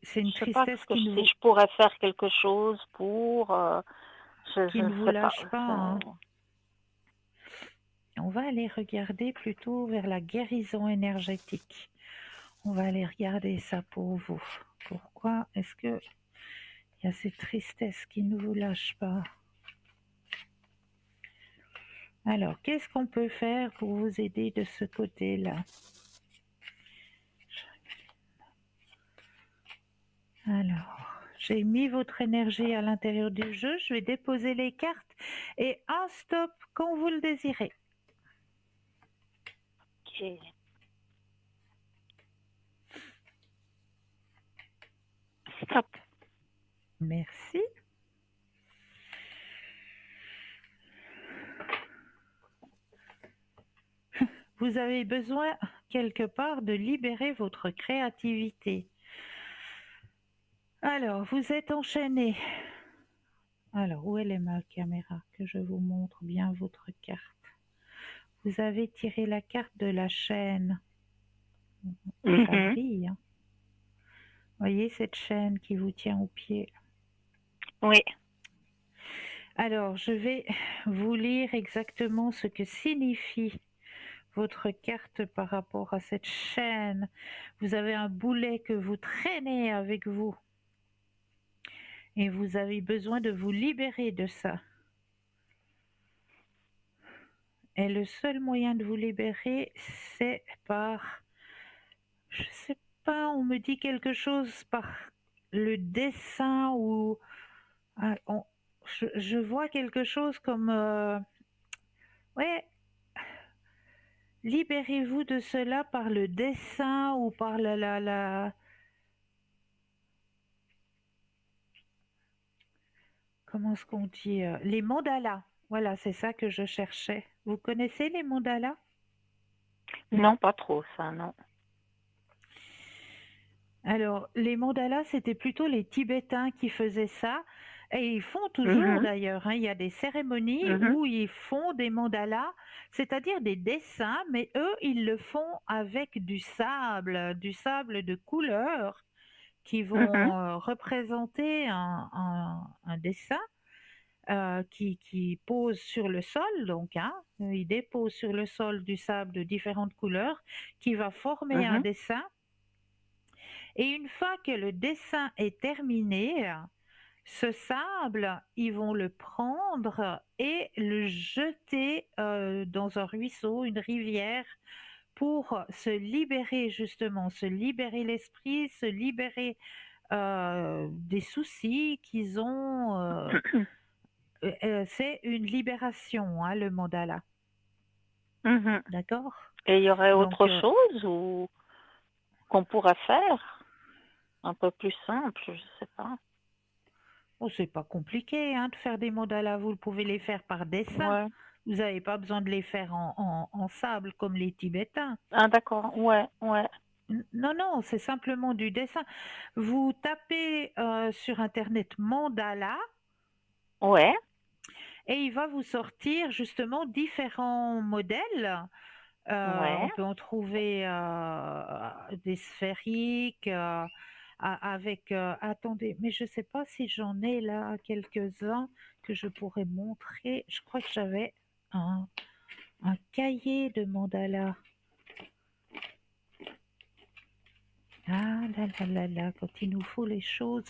C'est Je une sais pas tristesse si je pourrais faire quelque chose pour. qui Je ne vous sais pas. lâche pas, hein. On va aller regarder plutôt vers la guérison énergétique. On va aller regarder ça pour vous. Pourquoi est-ce que il y a cette tristesse qui ne vous lâche pas? Alors, qu'est-ce qu'on peut faire pour vous aider de ce côté-là? Alors, j'ai mis votre énergie à l'intérieur du jeu. Je vais déposer les cartes et un stop quand vous le désirez. Ok. Stop. Merci. Vous avez besoin quelque part de libérer votre créativité. Alors, vous êtes enchaîné. Alors, où elle est ma caméra? Que je vous montre bien votre carte. Vous avez tiré la carte de la chaîne. Ça Mhm. brille, hein. Voyez cette chaîne qui vous tient au pied. Oui. Alors, je vais vous lire exactement ce que signifie votre carte par rapport à cette chaîne. Vous avez un boulet que vous traînez avec vous et vous avez besoin de vous libérer de ça. Et le seul moyen de vous libérer, c'est par, je sais pas, on me dit quelque chose par le dessin ou ah, je vois quelque chose comme ouais, libérez-vous de cela par le dessin ou par comment est-ce qu'on dit les mandalas. Voilà, c'est ça que je cherchais. Vous connaissez les mandalas? Non, pas trop ça, non. Alors, les mandalas, c'était plutôt les Tibétains qui faisaient ça. Et ils font toujours Mhm. d'ailleurs, hein. Il y a des cérémonies Mhm. où ils font des mandalas, c'est-à-dire des dessins, mais eux, ils le font avec du sable de couleur qui Mhm. vont représenter un dessin qui pose sur le sol, donc, hein, il dépose sur le sol du sable de différentes couleurs qui va former un Mhm. dessin. Et une fois que le dessin est terminé, ce sable, ils vont le prendre et le jeter dans un ruisseau, une rivière, pour se libérer justement, se libérer l'esprit, se libérer des soucis qu'ils ont. C'est une libération, hein, le mandala, Mhm. d'accord? Et il y aurait Donc, autre chose ou qu'on pourrait faire un peu plus simple, je sais pas. oh, c'est pas compliqué hein, de faire des mandalas. Vous pouvez les faire par dessin. Ouais. Vous n'avez pas besoin de les faire en sable comme les Tibétains. Ah d'accord, ouais, ouais, Non, non, c'est simplement du dessin. Vous tapez sur Internet mandala ouais, et il va vous sortir justement différents modèles. ouais. On peut en trouver des sphériques avec. Attendez, mais je ne sais pas si j'en ai là quelques-uns que je pourrais montrer. Je crois que j'avais un, un cahier de mandala. Ah là là là là, quand il nous faut les choses.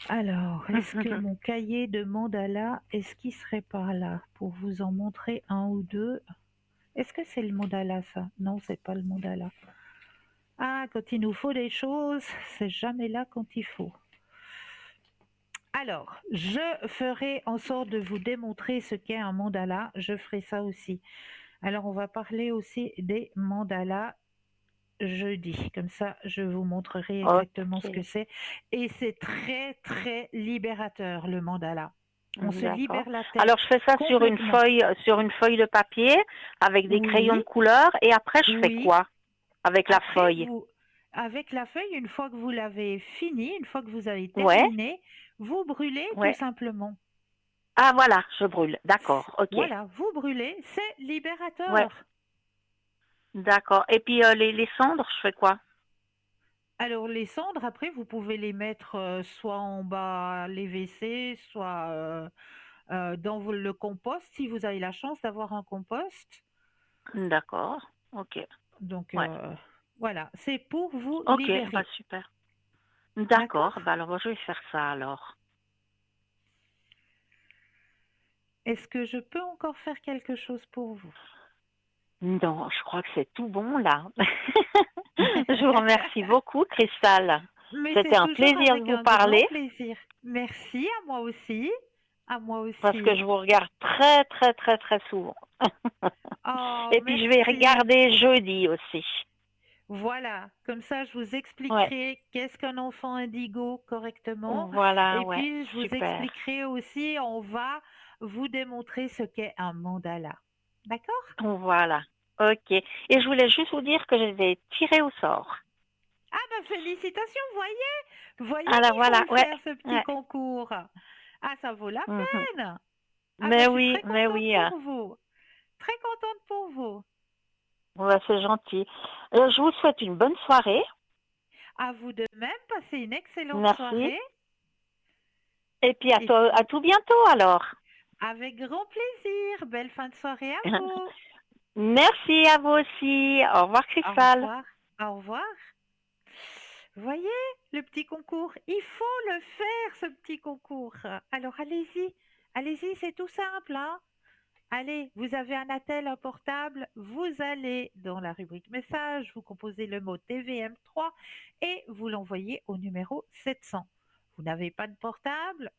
Alors, est-ce que mon cahier de mandala, est-ce qu'il serait par là pour vous en montrer un ou deux? Est-ce que c'est le mandala ça? Non, c'est pas le mandala. Ah, quand il nous faut des choses, c'est jamais là quand il faut. Alors, je ferai en sorte de vous démontrer ce qu'est un mandala. Je ferai ça aussi. Alors, on va parler aussi des mandalas jeudi. Comme ça, je vous montrerai exactement ce Ok, que c'est. Et c'est très, très libérateur, le mandala. On se d'accord. libère la tête Alors je fais ça complètement. sur une feuille de papier avec des crayons Oui, de couleur et après je fais oui. quoi avec la Après, feuille? vous, avec la feuille, une fois que vous l'avez fini, une fois que vous avez Ouais, terminé, vous brûlez tout ouais. simplement. Ah voilà, je brûle. D'accord, ok. Voilà, vous brûlez, c'est Ouais, libérateur. d'accord. Et puis les cendres, je fais quoi? Alors les cendres, après, vous pouvez les mettre soit en bas les WC, soit dans le compost, si vous avez la chance d'avoir un compost. D'accord, ok. Donc Ouais, voilà, c'est pour vous ok, bah libérer. super. D'accord? D'accord, bah alors je vais faire ça alors. Est-ce que je peux encore faire quelque chose pour vous? Non, je crois que c'est tout bon là. Je vous remercie beaucoup, Cristal. Mais C'était c'est un toujours plaisir de avec vous un grand parler plaisir. Merci à moi aussi. À moi parce que aussi. je vous regarde très, très, très, très souvent. Oh, Et puis je vais merci. regarder jeudi aussi. Voilà, comme ça je vous Ouais, expliquerai qu'est-ce qu'un enfant indigo correctement. voilà, Et ouais, puis je vous super. expliquerai aussi, on va vous démontrer ce qu'est un mandala. D'accord? Voilà, ok. Et je voulais juste vous dire que je vais tirer au sort. Ah ben félicitations, voyez, voyez Alors qu'il faut voilà, le ouais, faire ce petit ouais. concours. Ah, ça vaut la Mhm. peine. Ah ben je suis très Mais contente oui, pour vous. Très contente pour vous. ouais, c'est gentil. Je vous souhaite une bonne soirée. À vous de même, passez une excellente Merci. soirée. Et puis Et à puis, tout bientôt alors. avec grand plaisir. Belle fin de soirée à vous. Merci à vous aussi. Au revoir, Au Cristal. revoir. Au revoir. Voyez le petit concours. Il faut le faire, ce petit concours. Alors allez-y. Allez-y, c'est tout simple, hein. Allez, vous avez un attel, un portable, vous allez dans la rubrique message, vous composez le mot TVM3 et vous l'envoyez au numéro 700. Vous n'avez pas de portable?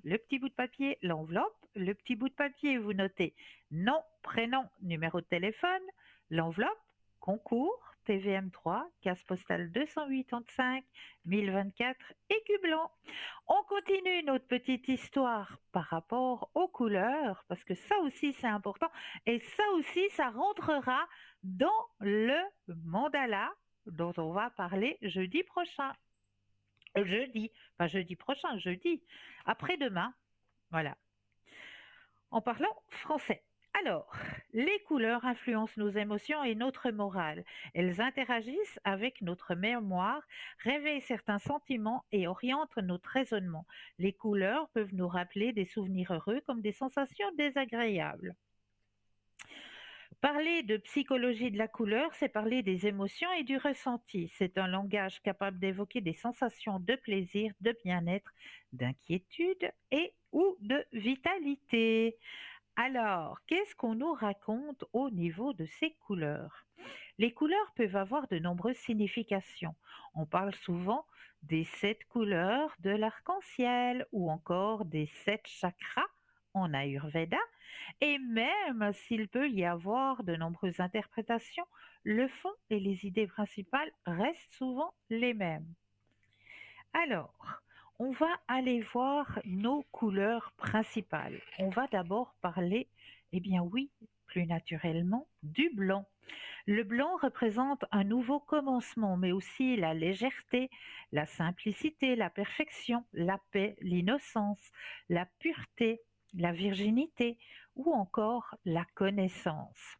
Le petit bout de papier, l'enveloppe, le petit bout de papier, vous notez nom, prénom, numéro de téléphone, l'enveloppe, concours, TVM3, case postale 285 1024, écu blanc. On continue notre petite histoire par rapport aux couleurs, parce que ça aussi c'est important, et ça aussi ça rentrera dans le mandala dont on va parler jeudi prochain. Jeudi, pas jeudi prochain, jeudi, après-demain. Voilà, en parlant français. Alors, les couleurs influencent nos émotions et notre morale. Elles interagissent avec notre mémoire, réveillent certains sentiments et orientent notre raisonnement. Les couleurs peuvent nous rappeler des souvenirs heureux comme des sensations désagréables. Parler de psychologie de la couleur, c'est parler des émotions et du ressenti. C'est un langage capable d'évoquer des sensations de plaisir, de bien-être, d'inquiétude et ou de vitalité. Alors, qu'est-ce qu'on nous raconte au niveau de ces couleurs? Les couleurs peuvent avoir de nombreuses significations. On parle souvent des 7 couleurs de l'arc-en-ciel ou encore des 7 chakras en Ayurveda. Et même s'il peut y avoir de nombreuses interprétations, le fond et les idées principales restent souvent les mêmes. Alors, on va aller voir nos couleurs principales. On va d'abord parler, eh bien oui, plus naturellement, du blanc. Le blanc représente un nouveau commencement, mais aussi la légèreté, la simplicité, la perfection, la paix, l'innocence, la pureté, la virginité ou encore la connaissance.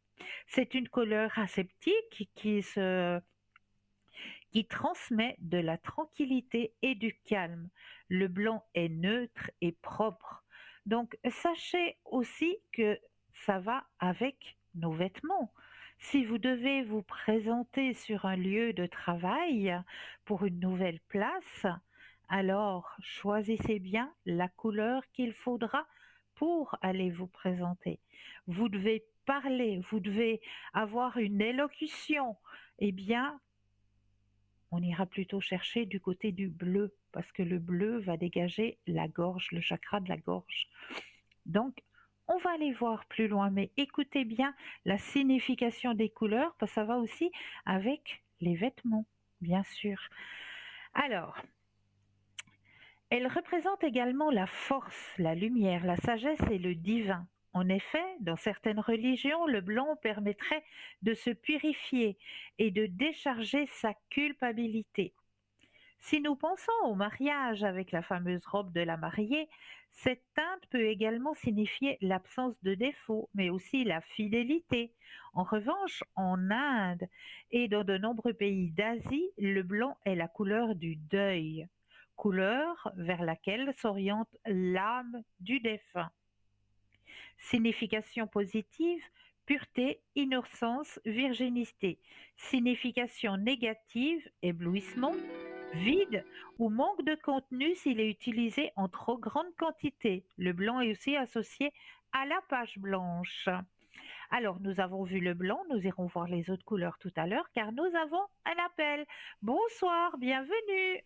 C'est une couleur aseptique qui transmet de la tranquillité et du calme. Le blanc est neutre et propre. Donc, sachez aussi que ça va avec nos vêtements. Si vous devez vous présenter sur un lieu de travail pour une nouvelle place, alors choisissez bien la couleur qu'il faudra pour aller vous présenter. Vous devez parler, vous devez avoir une élocution. Eh bien, on ira plutôt chercher du côté du bleu, parce que le bleu va dégager la gorge, le chakra de la gorge. Donc, on va aller voir plus loin, mais écoutez bien la signification des couleurs, parce que ça va aussi avec les vêtements, bien sûr. Alors, elle représente également la force, la lumière, la sagesse et le divin. En effet, dans certaines religions, le blanc permettrait de se purifier et de décharger sa culpabilité. Si nous pensons au mariage avec la fameuse robe de la mariée, cette teinte peut également signifier l'absence de défaut, mais aussi la fidélité. En revanche, en Inde et dans de nombreux pays d'Asie, le blanc est la couleur du deuil, couleur vers laquelle s'oriente l'âme du défunt. Signification positive, pureté, innocence, virginité. Signification négative, éblouissement, vide ou manque de contenu s'il est utilisé en trop grande quantité. Le blanc est aussi associé à la page blanche. Alors, nous avons vu le blanc, nous irons voir les autres couleurs tout à l'heure car nous avons un appel. Bonsoir, bienvenue.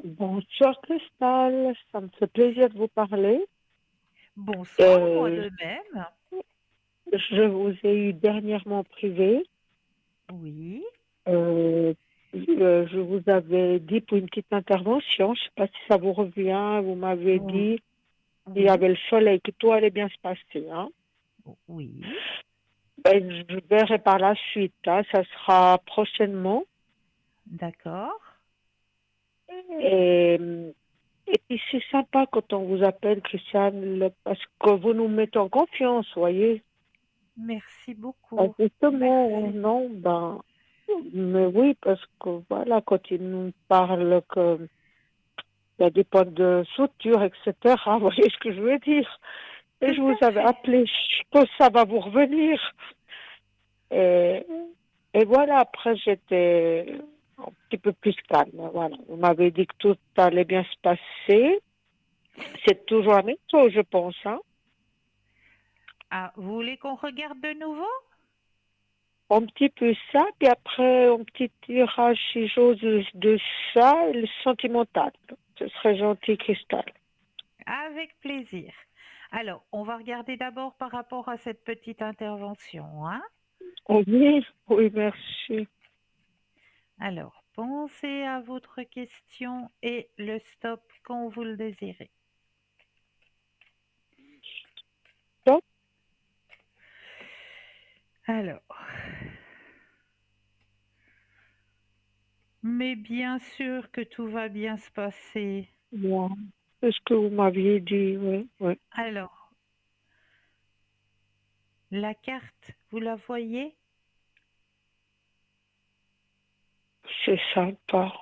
Bonsoir Cristal, ça me fait plaisir de vous parler. Bonsoir, moi Euh, de même. je vous ai eu dernièrement privé. Oui, Euh, je vous avais dit pour une petite intervention, je ne sais pas si ça vous revient, vous m'avez dit qu'il y oui, avait le soleil, que tout allait bien se passer. Hein. oui, Ben, je verrai par la suite, hein, ça sera prochainement. d'accord. Et, et puis c'est sympa quand on vous appelle, Christiane, parce que vous nous mettez en confiance, voyez. Merci Ben, beaucoup. justement, Merci. non, ben, mais oui, parce que voilà, quand ils nous parlent que il y a des points de suture, etc., vous voyez ce que je veux dire. Et Tout je vous à avais fait. appelé, je pense que ça va vous revenir. Et, et voilà, après, j'étais un petit peu plus calme. Voilà, vous m'avez dit que tout allait bien se passer. C'est toujours la même chose, je pense. Hein. Ah, vous voulez qu'on regarde de nouveau? Un petit peu ça, puis après, un petit tirage, si j'ose, de ça, et le sentimental. Ce serait gentil, Cristal. Avec plaisir. Alors, on va regarder d'abord par rapport à cette petite intervention, hein? Oui, oui, merci. Alors, pensez à votre question et le stop quand vous le désirez. Top. Alors, mais bien sûr que tout va bien se passer. Moi, c'est ce que vous m'aviez dit, oui, oui. Alors, la carte, vous la voyez? C'est sympa,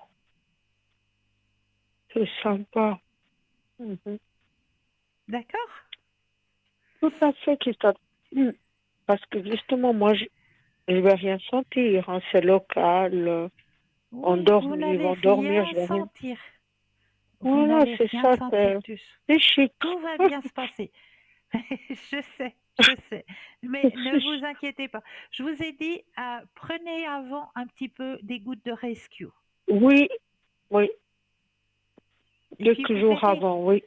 c'est sympa. Mhm. D'accord? Tout à fait, Christophe. Parce que justement, moi, je vais rien sentir. Hein. C'est local. Oui, vous Ils n'allez vont dormir, rien je vais rien. sentir. Vous Voilà, n'allez c'est rien ça, sentir du tout. c'est chic. Tout va bien se passer. Je sais, je sais. Mais ne vous inquiétez pas. Je vous ai dit, prenez avant un petit peu des gouttes de rescue. Oui, oui, Et puis quelques vous jours verrez, avant, oui.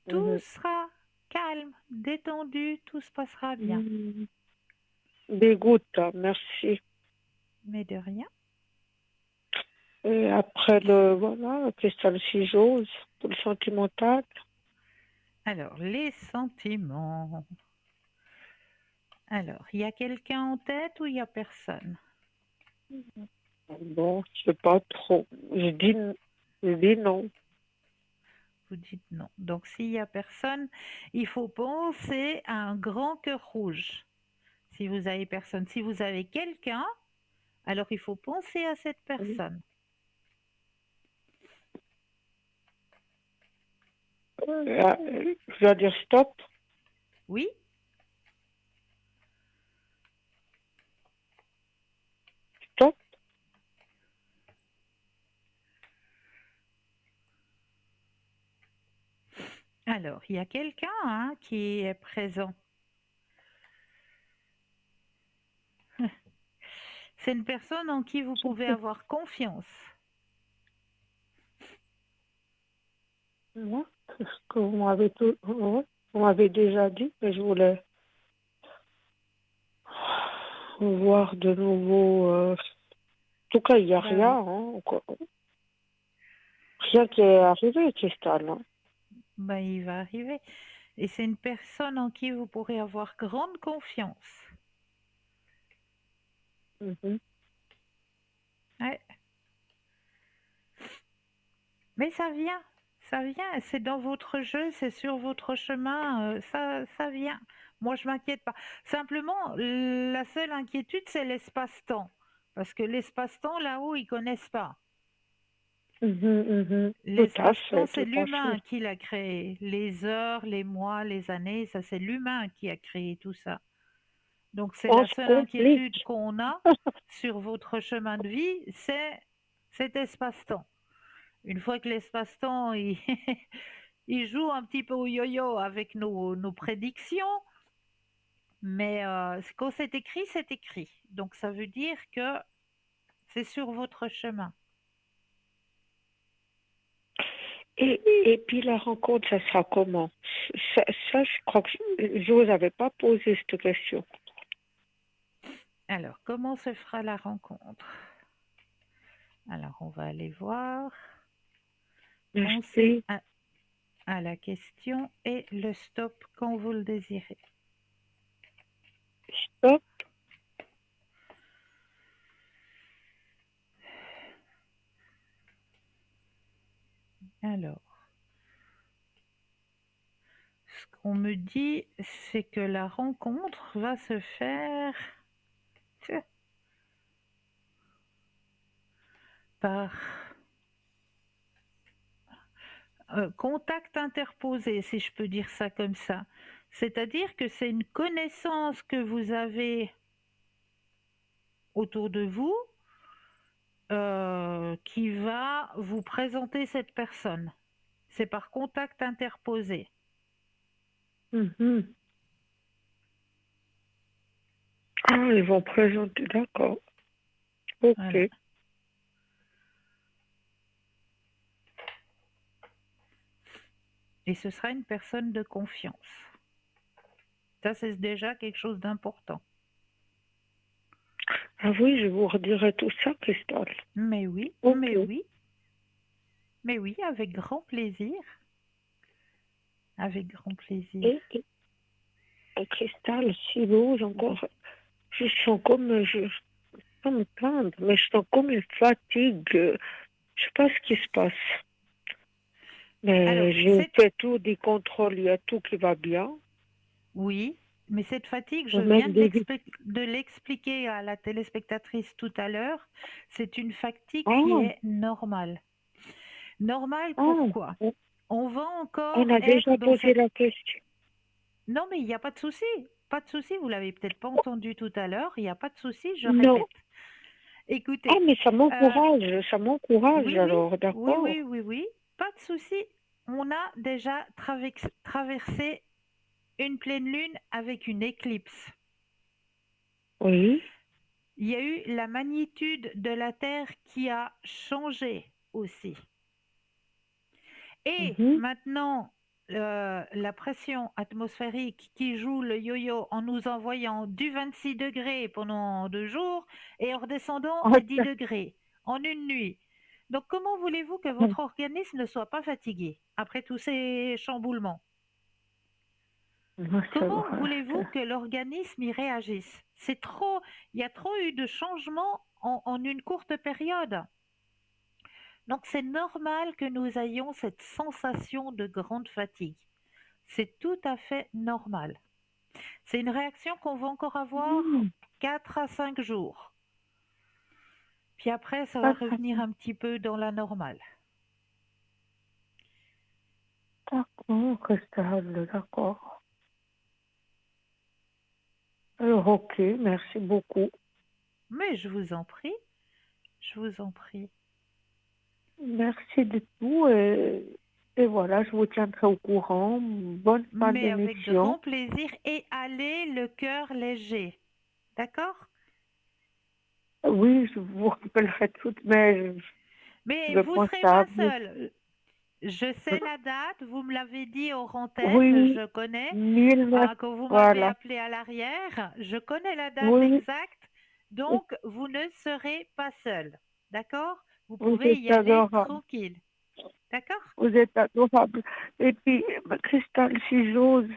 tout sera calme, détendu, tout se passera bien. Mhm. Des gouttes, hein, merci. Mais de rien. Et après voilà, Cristal Ciseaux, pour le sentimental. Alors, les sentiments. Alors, il y a quelqu'un en tête ou il y a personne? Bon, je sais pas trop. Je dis non. Vous dites non. Donc, s'il y a personne, il faut penser à un grand cœur rouge. Si vous avez personne, si vous avez quelqu'un, alors il faut penser à cette personne. Je dois dire stop, Oui? stop. Alors, il y a quelqu'un hein, qui est présent. C'est une personne en qui vous pouvez avoir confiance. Moi, c'est ce que vous m'avez déjà dit, mais je voulais voir de nouveau. En tout cas, il n'y a Bah rien. oui, Hein, rien qui est arrivé, Cristal. Hein. bah il va arriver. Et c'est une personne en qui vous pourrez avoir grande confiance. Mhm. Ouais. Mais ça vient, c'est dans votre jeu, c'est sur votre chemin, ça vient. Moi, je m'inquiète pas. Simplement, la seule inquiétude, c'est l'espace-temps. Parce que l'espace-temps, là-haut, ils connaissent pas. Tout à L'espace-temps, fait, c'est tout à fait. l'humain qui l'a créé. Les heures, les mois, les années, ça, c'est l'humain qui a créé tout ça. Donc, c'est On la se seule inquiétude complique. qu'on a sur votre chemin de vie, c'est cet espace-temps. Une fois que l'espace-temps il joue un petit peu au yo-yo avec nos prédictions, mais quand c'est écrit, c'est écrit. Donc ça veut dire que c'est sur votre chemin. Et puis la rencontre, ça sera comment? Je crois que je vous avais pas posé cette question. Alors, comment se fera la rencontre? Alors, on va aller voir. Pensez Merci. à la question et le stop quand vous le désirez. Stop. Alors, ce qu'on me dit, c'est que la rencontre va se faire par contact interposé, si je peux dire ça comme ça. C'est-à-dire que c'est une connaissance que vous avez autour de vous qui va vous présenter cette personne. C'est par contact interposé. Mhm. Ah, ils vont présenter, d'accord. Ok. Voilà. Et ce sera une personne de confiance. Ça, c'est déjà quelque chose d'important. Ah oui, je vous redirai tout ça, Christophe. Mais oui, Ok. mais oui, mais oui, avec grand plaisir. Avec grand plaisir. Et Cristal, si vous encore, je sens comme, je pas me plaindre, mais je sens comme une fatigue. Je sais pas ce qui se passe. Alors, Mais j'ai fait tout, des contrôles, il y a tout qui va bien. oui, mais cette fatigue, je viens Même des de l'expliquer à la téléspectatrice tout à l'heure, c'est une fatigue qui Ah, est normale. Normale ah, pourquoi? On va on encore a être déjà dans posé cette... la question. Non, mais il n'y a pas de souci. Pas de souci, vous l'avez peut-être pas entendu tout à l'heure, il n'y a pas de souci, je Non. répète. Ah, Écoutez, mais euh, ça m'encourage oui, oui, alors, oui, d'accord. oui, oui, oui, pas de souci. On a déjà traversé une pleine lune avec une éclipse. Oui. Il y a eu la magnitude de la Terre qui a changé aussi. Et Mhm. maintenant, la pression atmosphérique qui joue le yo-yo en nous envoyant du 26 degrés pendant 2 jours et en redescendant à 10 degrés en une nuit. Donc, comment voulez-vous que votre organisme ne soit pas fatigué après tous ces chamboulements? C'est Comment vrai. voulez-vous que l'organisme y réagisse? C'est trop, il y a trop eu de changements en une courte période. Donc c'est normal que nous ayons cette sensation de grande fatigue. C'est tout à fait normal. C'est une réaction qu'on va encore avoir Hmm. 4 à 5 jours. Puis après, ça va Pas revenir un petit peu dans la normale. d'accord, Christelle, d'accord. Alors, ok, merci beaucoup. Mais je vous en prie, je vous en prie. Merci de tout et voilà, je vous tiendrai au courant. Bonne fin Mais avec d'émission. grand plaisir et allez le cœur léger. D'accord? Oui, je vous rappellerai tout, mais Mais je vous ne pense serez à pas vous. seul. Je sais la date, vous me l'avez dit hors antenne, Oui, je connais. mille, Quand vous m'avez voilà. appelé à l'arrière, je connais la date Oui, exacte, donc vous ne serez pas seul. D'accord? Vous vous pouvez y êtes aller adorable. tranquille. D'accord? Vous êtes adorable. Et puis, Christelle, si j'ose,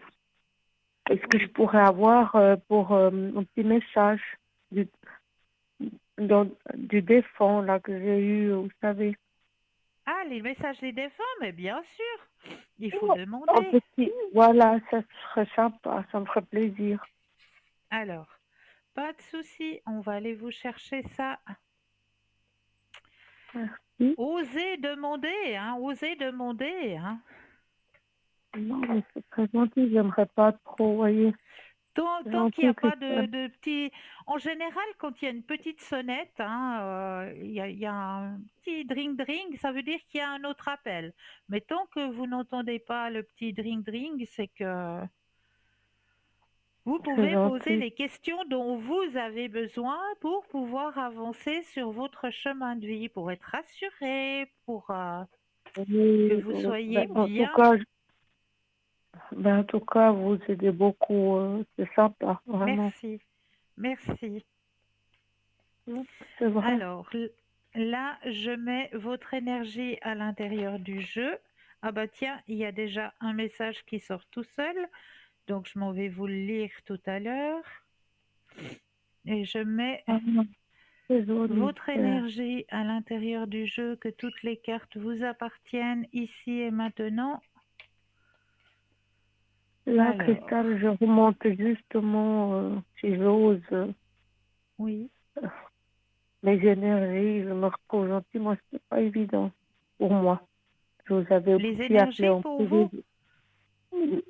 est-ce que je Oui. pourrais avoir pour un petit message du, du défunt là, que j'ai eu, vous savez? Ah, les messages des défunts, mais bien sûr, il faut Un demander. petit, voilà, ça serait sympa, ça me ferait plaisir. Alors, pas de souci, on va aller vous chercher ça. Merci. Osez demander, hein, osez demander, hein. Non, mais c'est très gentil, j'aimerais pas trop, vous voyez. C'est Tant qu'il n'y gentil, a pas Christelle. de petits... En général, quand il y a une petite sonnette, hein, il y a un petit dring-dring, ça veut dire qu'il y a un autre appel. Mais tant que vous n'entendez pas le petit dring-dring, c'est que vous C'est pouvez poser gentil. les questions dont vous avez besoin pour pouvoir avancer sur votre chemin de vie, pour être rassuré, pour que Oui, vous soyez ben, bien. en tout cas, vous aidez beaucoup, c'est sympa, vraiment. Merci, merci. C'est vrai. Alors, là, je mets votre énergie à l'intérieur du jeu. Ah bah tiens, il y a déjà un message qui sort tout seul, donc je m'en vais vous le lire tout à l'heure. Et je mets Ah, c'est joli. votre énergie à l'intérieur du jeu, que toutes les cartes vous appartiennent ici et maintenant. Là, Alors, Cristal, je remonte justement, si j'ose, oui, mes énergies, je me retrouve gentiment, c'est pas évident pour moi. Je vous avais les aussi appelé énergies en pour privé. vous?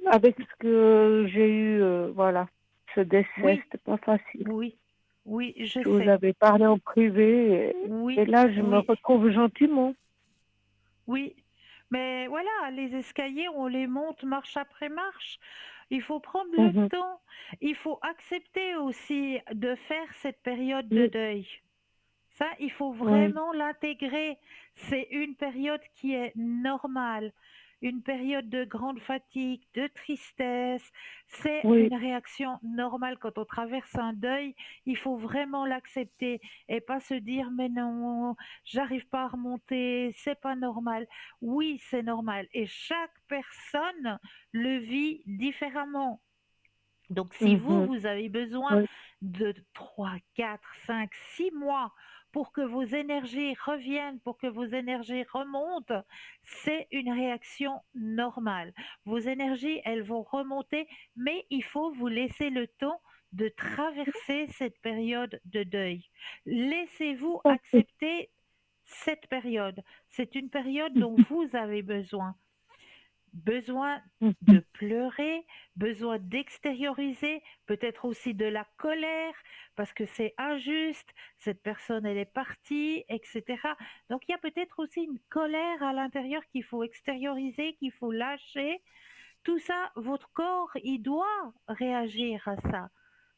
Avec ce que j'ai eu, voilà, ce décès, Oui, c'était pas facile. oui, oui, je Je vous sais. avais parlé en privé et Oui, là, je me oui. retrouve gentiment. Oui, mais voilà, les escaliers, on les monte marche après marche. Il faut prendre le Mhm. temps. Il faut accepter aussi de faire cette période de Oui, deuil. Ça, il faut oui, vraiment l'intégrer. C'est une période qui est normale, une période de grande fatigue, de tristesse. C'est oui, une réaction normale quand on traverse un deuil. Il faut vraiment l'accepter et pas se dire mais non, j'arrive pas à remonter, c'est pas normal. Oui, c'est normal et chaque personne le vit différemment. Donc, si vous, mhm, vous avez besoin oui, de 3, 4, 5, 6 mois pour que vos énergies reviennent, pour que vos énergies remontent, c'est une réaction normale. Vos énergies, elles vont remonter, mais il faut vous laisser le temps de traverser cette période de deuil. Laissez-vous ok, accepter cette période. C'est une période dont mhm, vous avez besoin. Besoin mhm, de pleurer, besoin d'extérioriser, peut-être aussi de la colère, parce que c'est injuste, cette personne elle est partie, etc. Donc il y a peut-être aussi une colère à l'intérieur qu'il faut extérioriser, qu'il faut lâcher. tout ça, votre corps, il doit réagir à ça.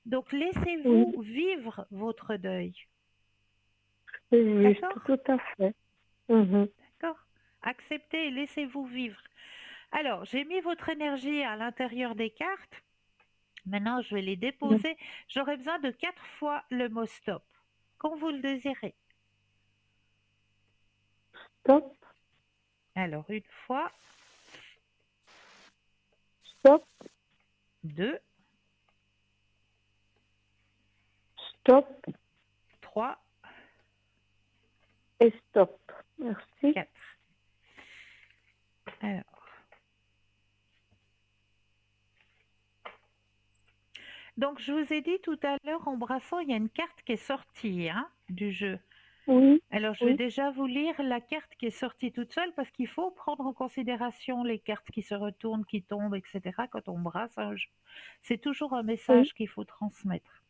Donc, laissez-vous Oui, vivre votre deuil. c'est juste, D'accord? tout à fait. Mhm. D'accord? Acceptez et laissez-vous vivre. Alors, j'ai mis votre énergie à l'intérieur des cartes. Maintenant, je vais les déposer. J'aurai besoin de 4 fois le mot stop, quand vous le désirez. Stop, Alors, une fois, stop, 2, stop 3, et stop. Merci. 4. Alors, donc, je vous ai dit tout à l'heure, en brassant, il y a une carte qui est sortie du jeu. Oui, Alors, je vais oui, déjà vous lire la carte qui est sortie toute seule parce qu'il faut prendre en considération les cartes qui se retournent, qui tombent, etc. quand on brasse un jeu. C'est toujours un oui, message qu'il faut transmettre.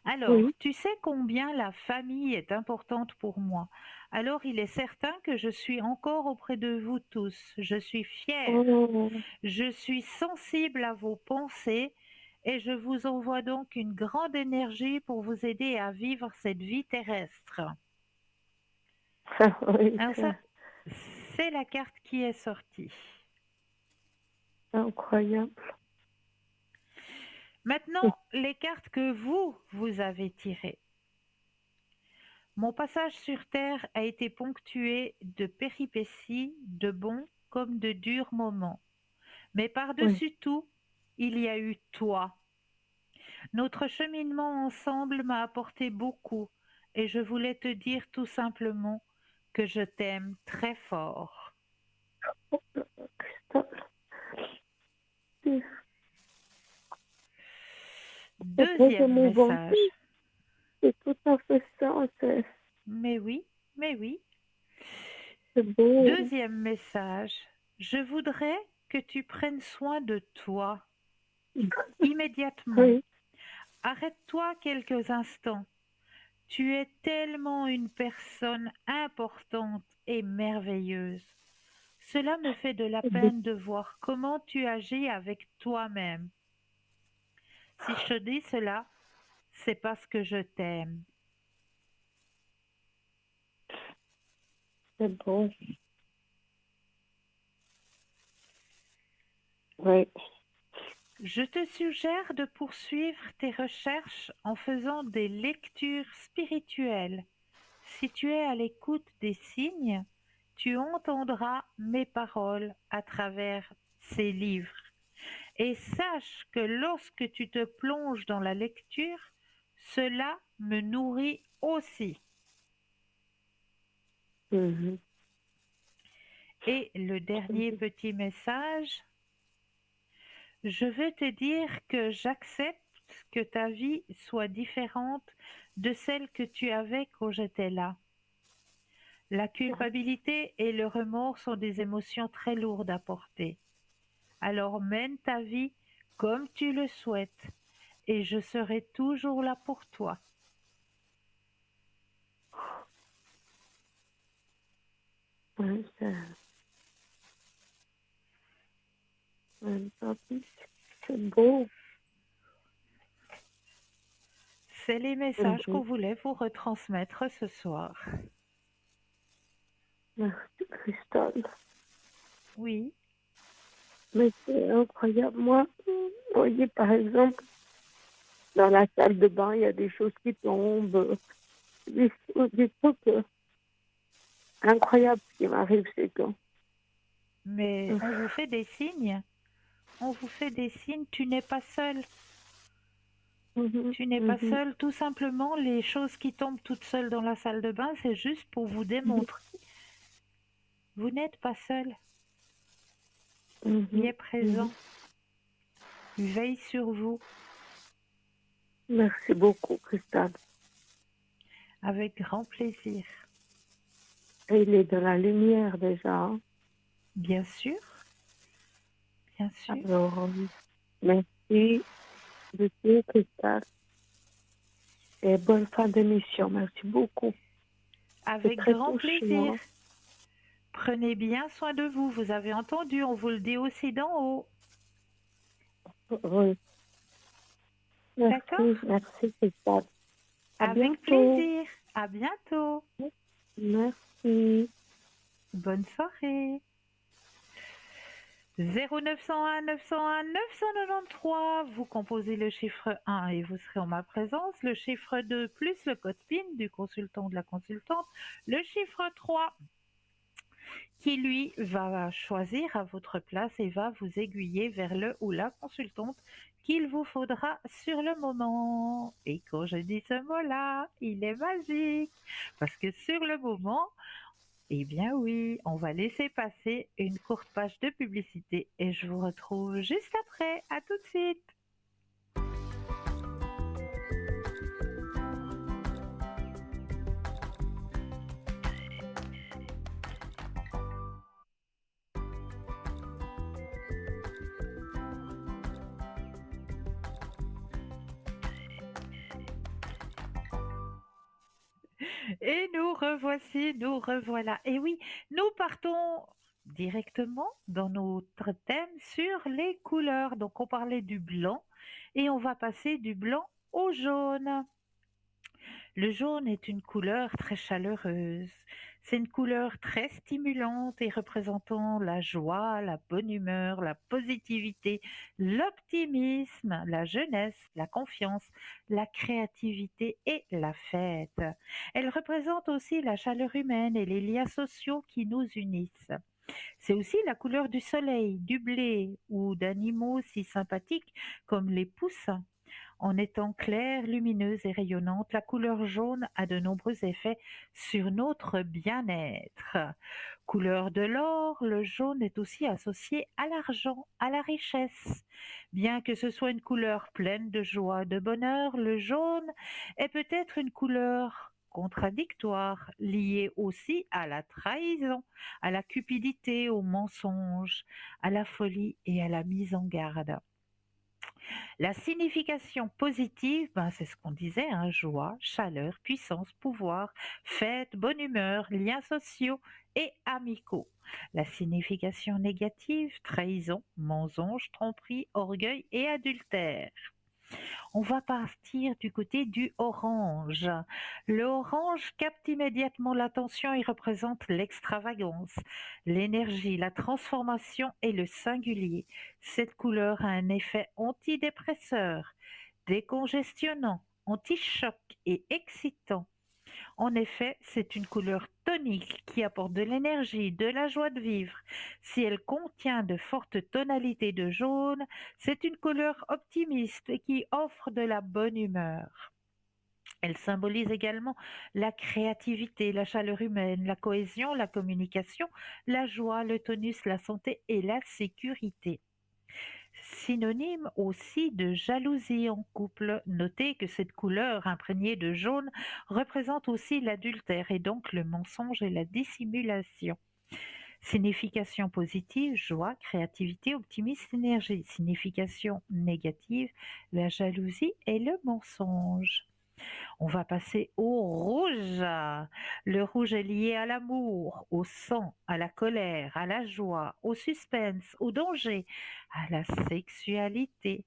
Alors, oui. tu sais combien la famille est importante pour moi. Alors, il est certain que je suis encore auprès de vous tous. Je suis fière. Oh, Je suis sensible à vos pensées et je vous envoie donc une grande énergie pour vous aider à vivre cette vie terrestre. oui, Alors ça, c'est la carte qui est sortie. c'est incroyable. Maintenant, les cartes que vous avez tirées. Mon passage sur Terre a été ponctué de péripéties, de bons comme de durs moments. Mais Oui, par-dessus tout, il y a eu toi. Notre cheminement ensemble m'a apporté beaucoup et je voulais te dire tout simplement que je t'aime très fort. stop. C'est très Deuxième émouvant. message. C'est tout à fait ça. Mais oui, mais oui. C'est beau. Deuxième message. Je voudrais que tu prennes soin de toi immédiatement. Oui, Arrête-toi quelques instants. Tu es tellement une personne importante et merveilleuse. Cela me fait de la peine de voir comment tu agis avec toi-même. Si je te dis cela, c'est parce que je t'aime. c'est beau. Oui, Je te suggère de poursuivre tes recherches en faisant des lectures spirituelles. Si tu es à l'écoute des signes, tu entendras mes paroles à travers ces livres. Et sache que lorsque tu te plonges dans la lecture, cela me nourrit aussi. mhm. Et le dernier petit message, je veux te dire que j'accepte que ta vie soit différente de celle que tu avais quand j'étais là. La culpabilité et le remords sont des émotions très lourdes à porter. Alors mène ta vie comme tu le souhaites et je serai toujours là pour toi. Oui, c'est beau. C'est les messages qu'on Mhm. voulait vous retransmettre ce soir. Merci, Christelle. Oui, Mais c'est incroyable. Moi, vous voyez, par exemple, dans la salle de bain, il y a des choses qui tombent, des trucs incroyables qui m'arrivent, c'est que... mais on vous fait des signes. On vous fait des signes. Tu n'es pas seul. Mhm, Tu n'es pas mhm, seul. Tout simplement, les choses qui tombent toutes seules dans la salle de bain, c'est juste pour vous démontrer. Vous n'êtes pas seul. Il mhm, est mhm. présent. Il veille sur vous Merci beaucoup, Christelle. avec grand plaisir. Et il est dans la lumière déjà, hein. Bien sûr, bien sûr. Alors, merci de tout, Christelle. Et bonne fin d'émission. Merci beaucoup. C'est Avec très grand touchant, plaisir. hein. Prenez bien soin de vous. Vous avez entendu, on vous le dit aussi d'en haut. Oui, D'accord? merci, c'est ça. À Avec bientôt. plaisir. À bientôt. Merci. Bonne soirée. 0901 901 993, vous composez le chiffre 1 et vous serez en ma présence, le chiffre 2 plus le code PIN du consultant ou de la consultante, le chiffre 3 qui lui va choisir à votre place et va vous aiguiller vers le ou la consultante qu'il vous faudra sur le moment. Et quand je dis ce mot-là, il est magique parce que sur le moment, eh bien oui, on va laisser passer une courte page de publicité et je vous retrouve juste après. À tout de suite. Et nous revoici, nous revoilà. Et oui, nous partons directement dans notre thème sur les couleurs. Donc on parlait du blanc et on va passer du blanc au jaune. Le jaune est une couleur très chaleureuse. C'est une couleur très stimulante et représentant la joie, la bonne humeur, la positivité, l'optimisme, la jeunesse, la confiance, la créativité et la fête. Elle représente aussi la chaleur humaine et les liens sociaux qui nous unissent. C'est aussi la couleur du soleil, du blé ou d'animaux si sympathiques comme les poussins. En étant claire, lumineuse et rayonnante, la couleur jaune a de nombreux effets sur notre bien-être. Couleur de l'or, le jaune est aussi associé à l'argent, à la richesse. Bien que ce soit une couleur pleine de joie, de bonheur, le jaune est peut-être une couleur contradictoire, liée aussi à la trahison, à la cupidité, au mensonge, à la folie et à la mise en garde. La signification positive, c'est ce qu'on disait, hein, joie, chaleur, puissance, pouvoir, fête, bonne humeur, liens sociaux et amicaux. La signification négative, trahison, mensonge, tromperie, orgueil et adultère. On va partir du côté du orange. Le orange capte immédiatement l'attention et représente l'extravagance, l'énergie, la transformation et le singulier. Cette couleur a un effet antidépresseur, décongestionnant, anti-choc et excitant. En effet, c'est une couleur tonique qui apporte de l'énergie, de la joie de vivre. Si elle contient de fortes tonalités de jaune, c'est une couleur optimiste qui offre de la bonne humeur. Elle symbolise également la créativité, la chaleur humaine, la cohésion, la communication, la joie, le tonus, la santé et la sécurité. Synonyme aussi de jalousie en couple. Notez que cette couleur imprégnée de jaune représente aussi l'adultère et donc le mensonge et la dissimulation. Signification positive, joie, créativité, optimisme, énergie. Signification négative, la jalousie et le mensonge. On va passer au rouge. Le rouge est lié à l'amour, au sang, à la colère, à la joie, au suspense, au danger, à la sexualité,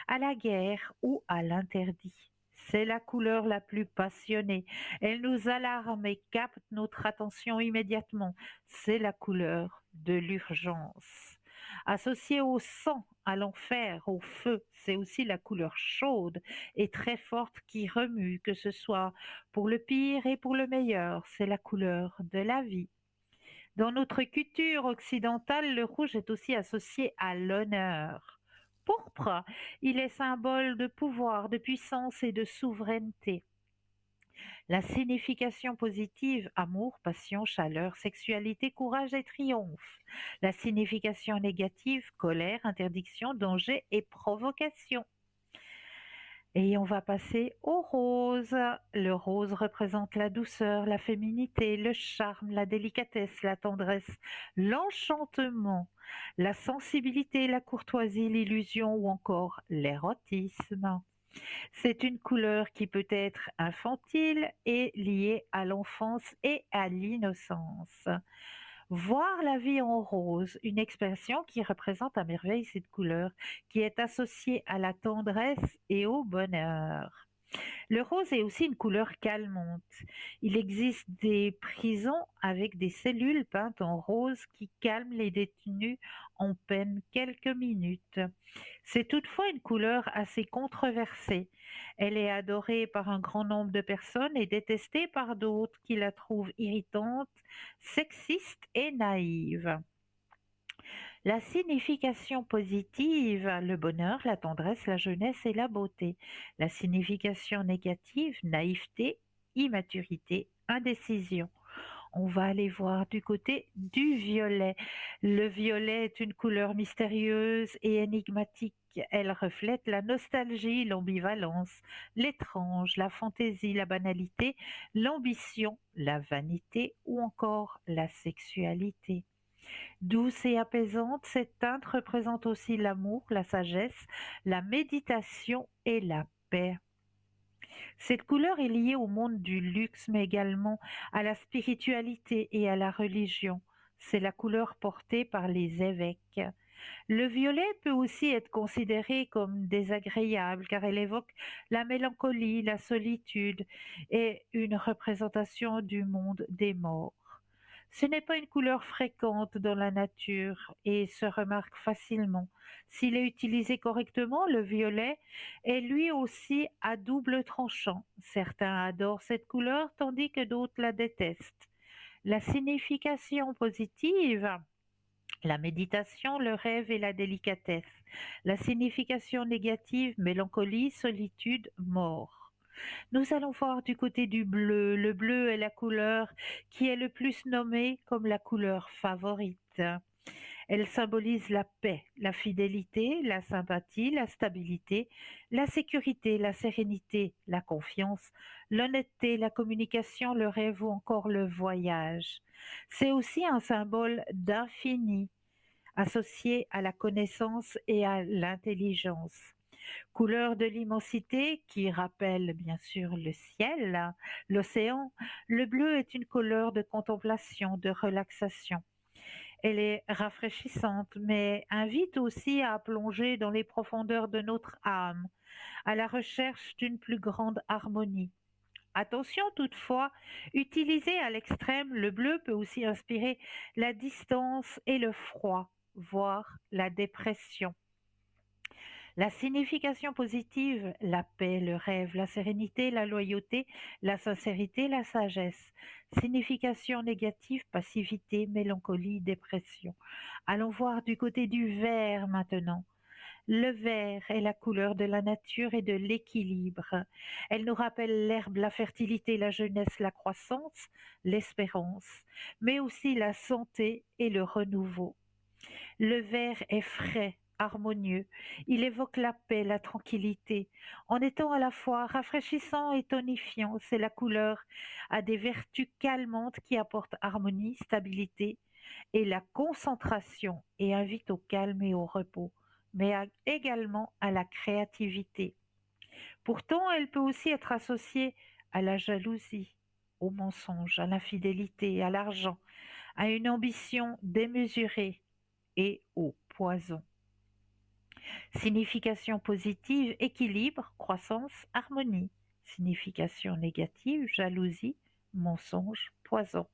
à la guerre ou à l'interdit. C'est la couleur la plus passionnée. Elle nous alarme et capte notre attention immédiatement. C'est la couleur de l'urgence. Associée au sang, à l'enfer, au feu, c'est aussi la couleur chaude et très forte qui remue, que ce soit pour le pire et pour le meilleur. C'est la couleur de la vie. Dans notre culture occidentale, le rouge est aussi associé à l'honneur. Pourpre, il est symbole de pouvoir, de puissance et de souveraineté. La signification positive, amour, passion, chaleur, sexualité, courage et triomphe. La signification négative, colère, interdiction, danger et provocation. Et on va passer au rose. Le rose représente la douceur, la féminité, le charme, la délicatesse, la tendresse, l'enchantement, la sensibilité, la courtoisie, l'illusion ou encore l'érotisme. C'est une couleur qui peut être infantile et liée à l'enfance et à l'innocence. Voir la vie en rose, une expression qui représente à merveille cette couleur, qui est associée à la tendresse et au bonheur. Le rose est aussi une couleur calmante. Il existe des prisons avec des cellules peintes en rose qui calment les détenus en peine quelques minutes. C'est toutefois une couleur assez controversée. Elle est adorée par un grand nombre de personnes et détestée par d'autres qui la trouvent irritante, sexiste et naïve. La signification positive, le bonheur, la tendresse, la jeunesse et la beauté. La signification négative, naïveté, immaturité, indécision. On va aller voir du côté du violet. Le violet est une couleur mystérieuse et énigmatique. Elle reflète la nostalgie, l'ambivalence, l'étrange, la fantaisie, la banalité, l'ambition, la vanité ou encore la sexualité. Douce et apaisante, cette teinte représente aussi l'amour, la sagesse, la méditation et la paix. Cette couleur est liée au monde du luxe, mais également à la spiritualité et à la religion. C'est la couleur portée par les évêques. Le violet peut aussi être considéré comme désagréable car elle évoque la mélancolie, la solitude et une représentation du monde des morts. Ce n'est pas une couleur fréquente dans la nature et se remarque facilement. S'il est utilisé correctement, le violet est lui aussi à double tranchant. Certains adorent cette couleur tandis que d'autres la détestent. La signification positive, la méditation, le rêve et la délicatesse. La signification négative, mélancolie, solitude, mort. Nous allons voir du côté du bleu. Le bleu est la couleur qui est le plus nommée comme la couleur favorite. Elle symbolise la paix, la fidélité, la sympathie, la stabilité, la sécurité, la sérénité, la confiance, l'honnêteté, la communication, le rêve ou encore le voyage. C'est aussi un symbole d'infini, associé à la connaissance et à l'intelligence. Couleur de l'immensité qui rappelle bien sûr le ciel, l'océan, le bleu est une couleur de contemplation, de relaxation. Elle est rafraîchissante, mais invite aussi à plonger dans les profondeurs de notre âme, à la recherche d'une plus grande harmonie. Attention toutefois, utilisé à l'extrême, le bleu peut aussi inspirer la distance et le froid, voire la dépression. La signification positive, la paix, le rêve, la sérénité, la loyauté, la sincérité, la sagesse. Signification négative, passivité, mélancolie, dépression. Allons voir du côté du vert maintenant. Le vert est la couleur de la nature et de l'équilibre. Elle nous rappelle l'herbe, la fertilité, la jeunesse, la croissance, l'espérance, mais aussi la santé et le renouveau. Le vert est frais, harmonieux. Il évoque la paix, la tranquillité. En étant à la fois rafraîchissant et tonifiant, c'est la couleur à des vertus calmantes qui apportent harmonie, stabilité et la concentration et invitent au calme et au repos, mais également à la créativité. Pourtant, elle peut aussi être associée à la jalousie, au mensonge, à l'infidélité, à l'argent, à une ambition démesurée et au poison. Signification positive, équilibre, croissance, harmonie. Signification négative, jalousie, mensonge, poison.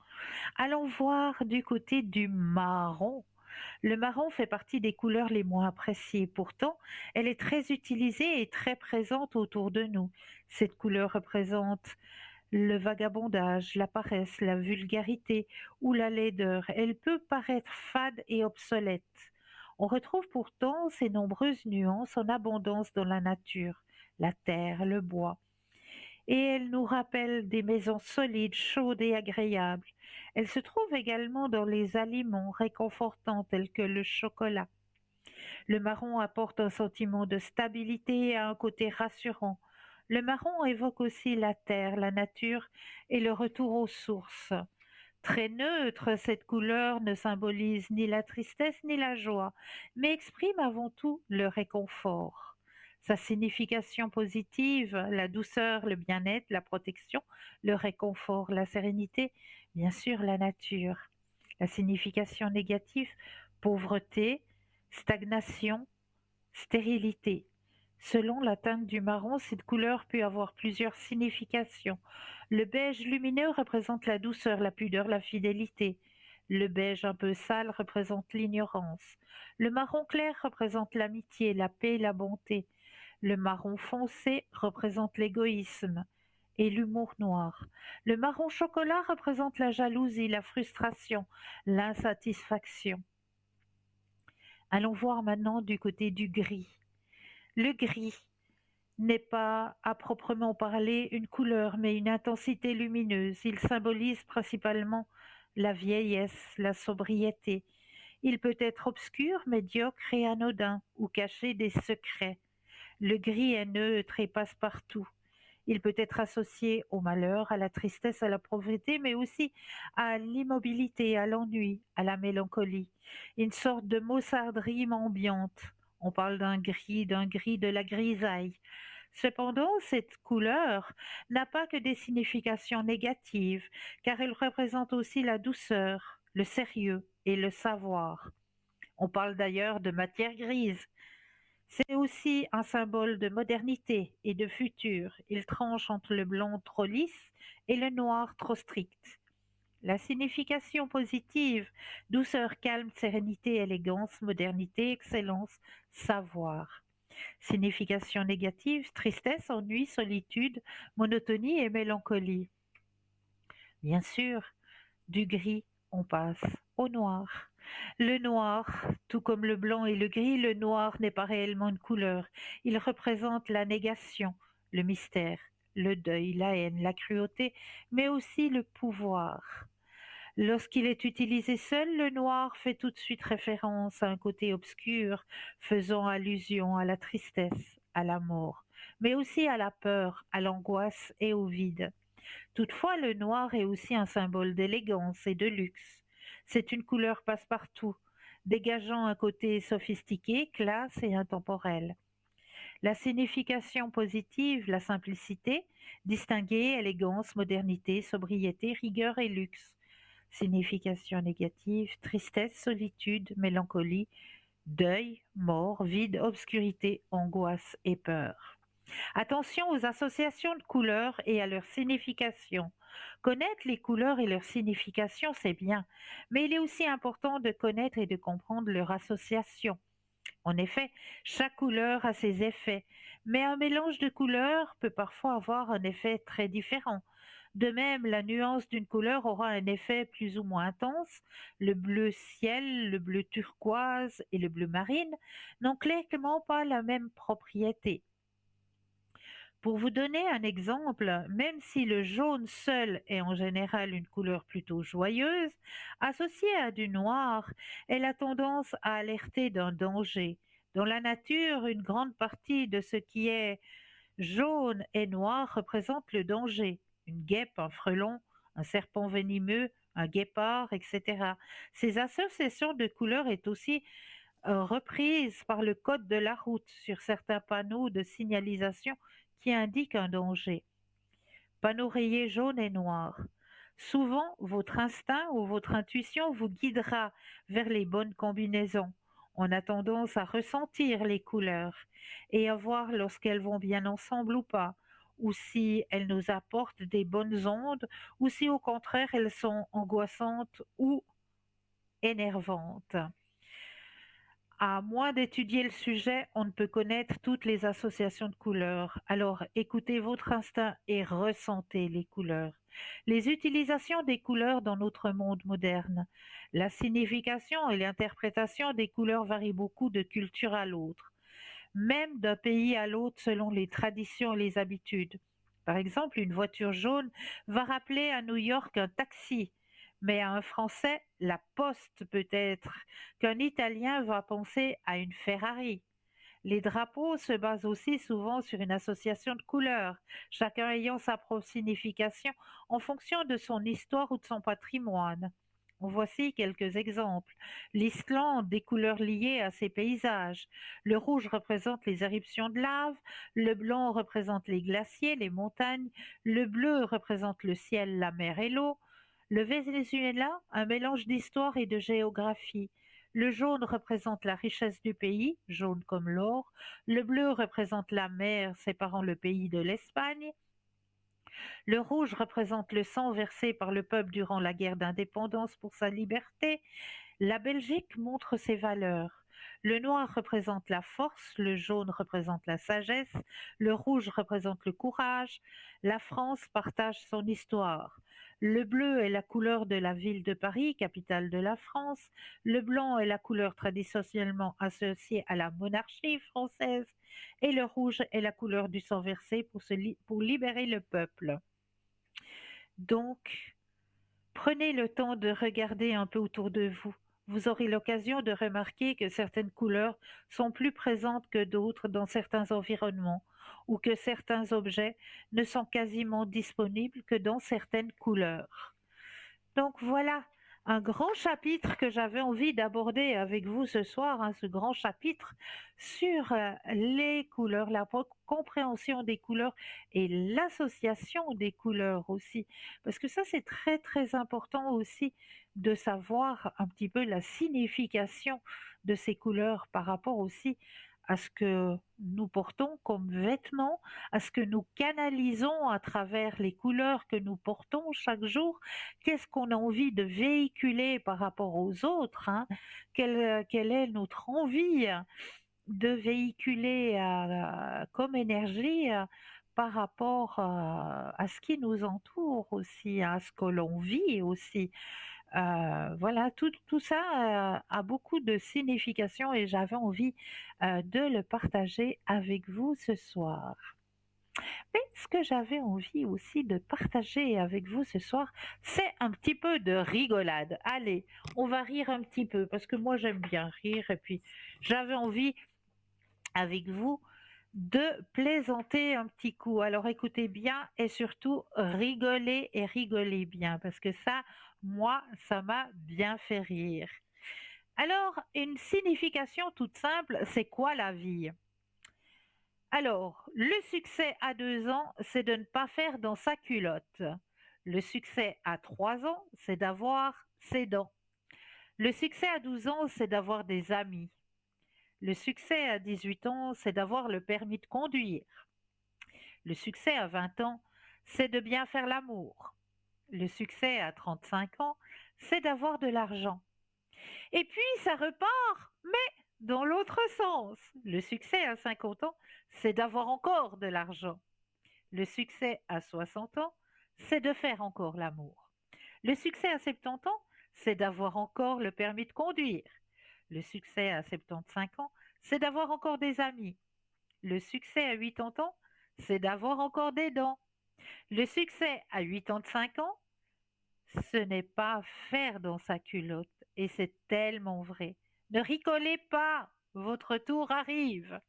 Allons voir du côté du marron. Le marron fait partie des couleurs les moins appréciées. Pourtant, elle est très utilisée et très présente autour de nous. Cette couleur représente le vagabondage, la paresse, la vulgarité ou la laideur. Elle peut paraître fade et obsolète. On retrouve pourtant ces nombreuses nuances en abondance dans la nature, la terre, le bois. Et elle nous rappelle des maisons solides, chaudes et agréables. Elle se trouve également dans les aliments réconfortants tels que le chocolat. Le marron apporte un sentiment de stabilité et un côté rassurant. Le marron évoque aussi la terre, la nature et le retour aux sources. Très neutre, cette couleur ne symbolise ni la tristesse ni la joie, mais exprime avant tout le réconfort. Sa signification positive, la douceur, le bien-être, la protection, le réconfort, la sérénité, bien sûr la nature. La signification négative, pauvreté, stagnation, stérilité. Selon la teinte du marron, cette couleur peut avoir plusieurs significations. Le beige lumineux représente la douceur, la pudeur, la fidélité. Le beige un peu sale représente l'ignorance. Le marron clair représente l'amitié, la paix, la bonté. Le marron foncé représente l'égoïsme et l'humour noir. Le marron chocolat représente la jalousie, la frustration, l'insatisfaction. Allons voir maintenant du côté du gris. Le gris n'est pas à proprement parler une couleur, mais une intensité lumineuse. Il symbolise principalement la vieillesse, la sobriété. Il peut être obscur, médiocre et anodin, ou cacher des secrets. Le gris est neutre et passe partout. Il peut être associé au malheur, à la tristesse, à la pauvreté, mais aussi à l'immobilité, à l'ennui, à la mélancolie. Une sorte de maussarderie ambiante. On parle d'un gris, de la grisaille. Cependant, cette couleur n'a pas que des significations négatives, car elle représente aussi la douceur, le sérieux et le savoir. On parle d'ailleurs de matière grise. C'est aussi un symbole de modernité et de futur. Il tranche entre le blanc trop lisse et le noir trop strict. La signification positive, douceur, calme, sérénité, élégance, modernité, excellence, savoir. Signification négative, tristesse, ennui, solitude, monotonie et mélancolie. Bien sûr, du gris, on passe au noir. Le noir, tout comme le blanc et le gris, le noir n'est pas réellement une couleur. Il représente la négation, le mystère, le deuil, la haine, la cruauté, mais aussi le pouvoir. Lorsqu'il est utilisé seul, le noir fait tout de suite référence à un côté obscur, faisant allusion à la tristesse, à la mort, mais aussi à la peur, à l'angoisse et au vide. Toutefois, le noir est aussi un symbole d'élégance et de luxe. C'est une couleur passe-partout, dégageant un côté sophistiqué, classe et intemporel. La signification positive, la simplicité, distinguer, élégance, modernité, sobriété, rigueur et luxe. Signification négative, tristesse, solitude, mélancolie, deuil, mort, vide, obscurité, angoisse et peur. Attention aux associations de couleurs et à leur signification. Connaître les couleurs et leur signification, c'est bien, mais il est aussi important de connaître et de comprendre leur association. En effet, chaque couleur a ses effets, mais un mélange de couleurs peut parfois avoir un effet très différent. De même, la nuance d'une couleur aura un effet plus ou moins intense. Le bleu ciel, le bleu turquoise et le bleu marine n'ont clairement pas la même propriété. Pour vous donner un exemple, même si le jaune seul est en général une couleur plutôt joyeuse, associée à du noir, elle a tendance à alerter d'un danger. Dans la nature, une grande partie de ce qui est jaune et noir représente le danger. Une guêpe, un frelon, un serpent venimeux, un guépard, etc. Ces associations de couleurs est aussi reprise par le code de la route sur certains panneaux de signalisation qui indiquent un danger. Panneau rayé jaune et noir. Souvent, votre instinct ou votre intuition vous guidera vers les bonnes combinaisons. On a tendance à ressentir les couleurs et à voir lorsqu'elles vont bien ensemble ou pas, ou si elles nous apportent des bonnes ondes, ou si au contraire elles sont angoissantes ou énervantes. À moins d'étudier le sujet, on ne peut connaître toutes les associations de couleurs. Alors écoutez votre instinct et ressentez les couleurs. Les utilisations des couleurs dans notre monde moderne. La signification et l'interprétation des couleurs varient beaucoup de culture à l'autre, même d'un pays à l'autre selon les traditions et les habitudes. Par exemple, une voiture jaune va rappeler à New York un taxi, mais à un Français, la poste peut-être, qu'un Italien va penser à une Ferrari. Les drapeaux se basent aussi souvent sur une association de couleurs, chacun ayant sa propre signification en fonction de son histoire ou de son patrimoine. Voici quelques exemples. L'Islande, des couleurs liées à ses paysages. Le rouge représente les éruptions de lave, le blanc représente les glaciers, les montagnes, le bleu représente le ciel, la mer et l'eau, Le Venezuela, un mélange d'histoire et de géographie. Le jaune représente la richesse du pays, jaune comme l'or. Le bleu représente la mer séparant le pays de l'Espagne. Le rouge représente le sang versé par le peuple durant la guerre d'indépendance pour sa liberté. La Belgique montre ses valeurs. Le noir représente la force, le jaune représente la sagesse, le rouge représente le courage. La France partage son histoire. Le bleu est la couleur de la ville de Paris, capitale de la France. Le blanc est la couleur traditionnellement associée à la monarchie française. Et le rouge est la couleur du sang versé pour libérer le peuple. Donc, prenez le temps de regarder un peu autour de vous. Vous aurez l'occasion de remarquer que certaines couleurs sont plus présentes que d'autres dans certains environnements ou que certains objets ne sont quasiment disponibles que dans certaines couleurs. Donc voilà un grand chapitre que j'avais envie d'aborder avec vous ce soir, ce grand chapitre sur les couleurs, la compréhension des couleurs et l'association des couleurs aussi. Parce que ça, c'est très très important aussi de savoir un petit peu la signification de ces couleurs par rapport aussi à ce que nous portons comme vêtements, à ce que nous canalisons à travers les couleurs que nous portons chaque jour. Qu'est-ce qu'on a envie de véhiculer par rapport aux autres, quelle est notre envie de véhiculer comme énergie par rapport à ce qui nous entoure aussi, à ce que l'on vit aussi. Voilà, tout ça a beaucoup de signification et j'avais envie de le partager avec vous ce soir. Mais ce que j'avais envie aussi de partager avec vous ce soir, c'est un petit peu de rigolade. Allez, on va rire un petit peu parce que moi j'aime bien rire et puis j'avais envie avec vous de plaisanter un petit coup. Alors écoutez bien et surtout rigolez et rigolez bien parce que ça, moi, ça m'a bien fait rire. Alors, une signification toute simple, c'est quoi la vie? Alors, le succès à 2 ans, c'est de ne pas faire dans sa culotte. Le succès à 3 ans, c'est d'avoir ses dents. Le succès à 12 ans, c'est d'avoir des amis. Le succès à 18 ans, c'est d'avoir le permis de conduire. Le succès à 20 ans, c'est de bien faire l'amour. Le succès à 35 ans, c'est d'avoir de l'argent. Et puis, ça repart, mais dans l'autre sens. Le succès à 50 ans, c'est d'avoir encore de l'argent. Le succès à 60 ans, c'est de faire encore l'amour. Le succès à 70 ans, c'est d'avoir encore le permis de conduire. Le succès à 75 ans, c'est d'avoir encore des amis. Le succès à 80 ans, c'est d'avoir encore des dents. Le succès à 85 ans, ce n'est pas faire dans sa culotte. Et c'est tellement vrai. Ne rigolez pas, votre tour arrive.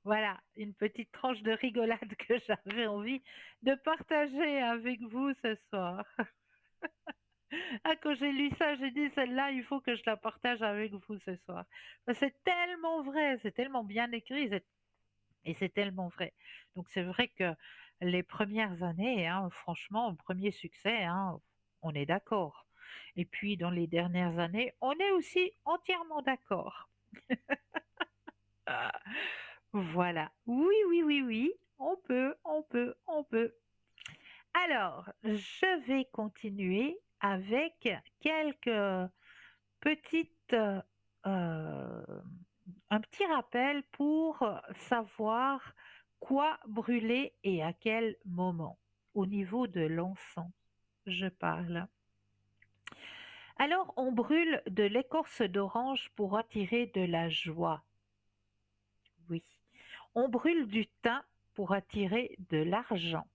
Voilà, une petite tranche de rigolade que j'avais envie de partager avec vous ce soir. Quand j'ai lu ça, j'ai dit celle-là, il faut que je la partage avec vous ce soir. C'est tellement vrai, c'est tellement bien écrit et c'est tellement vrai. Donc c'est vrai que les premières années, franchement, premier succès, on est d'accord. Et puis dans les dernières années, on est aussi entièrement d'accord. Voilà. Oui, oui, oui, oui. On peut, on peut, on peut. Alors, je vais continuer avec quelques petites, un petit rappel pour savoir quoi brûler et à quel moment. Au niveau de l'encens, je parle. Alors, on brûle de l'écorce d'orange pour attirer de la joie. Oui. On brûle du thym pour attirer de l'argent.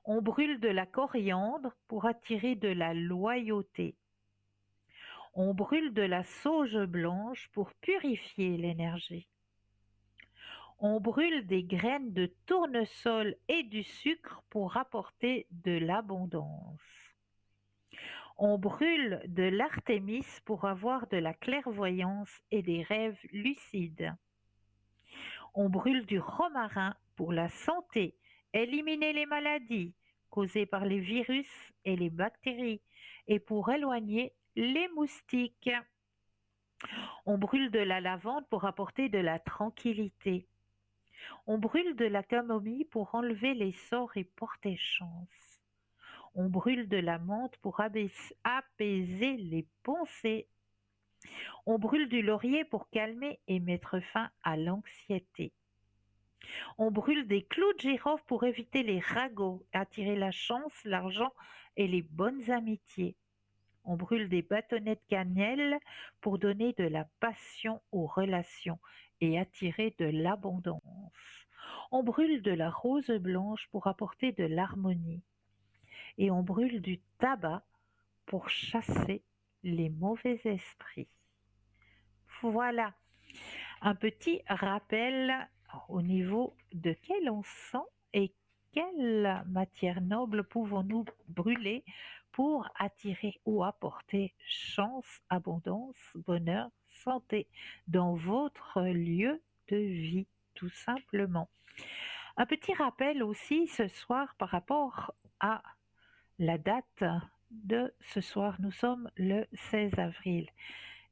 On brûle de la coriandre pour attirer de la loyauté. On brûle de la sauge blanche pour purifier l'énergie. On brûle des graines de tournesol et du sucre pour apporter de l'abondance. On brûle de l'artémis pour avoir de la clairvoyance et des rêves lucides. On brûle du romarin pour la santé, éliminer les maladies, causés par les virus et les bactéries et pour éloigner les moustiques. On brûle de la lavande pour apporter de la tranquillité. On brûle de la camomille pour enlever les sorts et porter chance. On brûle de la menthe pour apaiser les pensées. On brûle du laurier pour calmer et mettre fin à l'anxiété. On brûle des clous de girofle pour éviter les ragots, attirer la chance, l'argent et les bonnes amitiés. On brûle des bâtonnets de cannelle pour donner de la passion aux relations et attirer de l'abondance. On brûle de la rose blanche pour apporter de l'harmonie. Et on brûle du tabac pour chasser les mauvais esprits. Voilà un petit rappel au niveau de quel encens et quelle matière noble pouvons-nous brûler pour attirer ou apporter chance, abondance, bonheur, santé dans votre lieu de vie, tout simplement. Un petit rappel aussi ce soir par rapport à la date de ce soir. Nous sommes le 16 avril.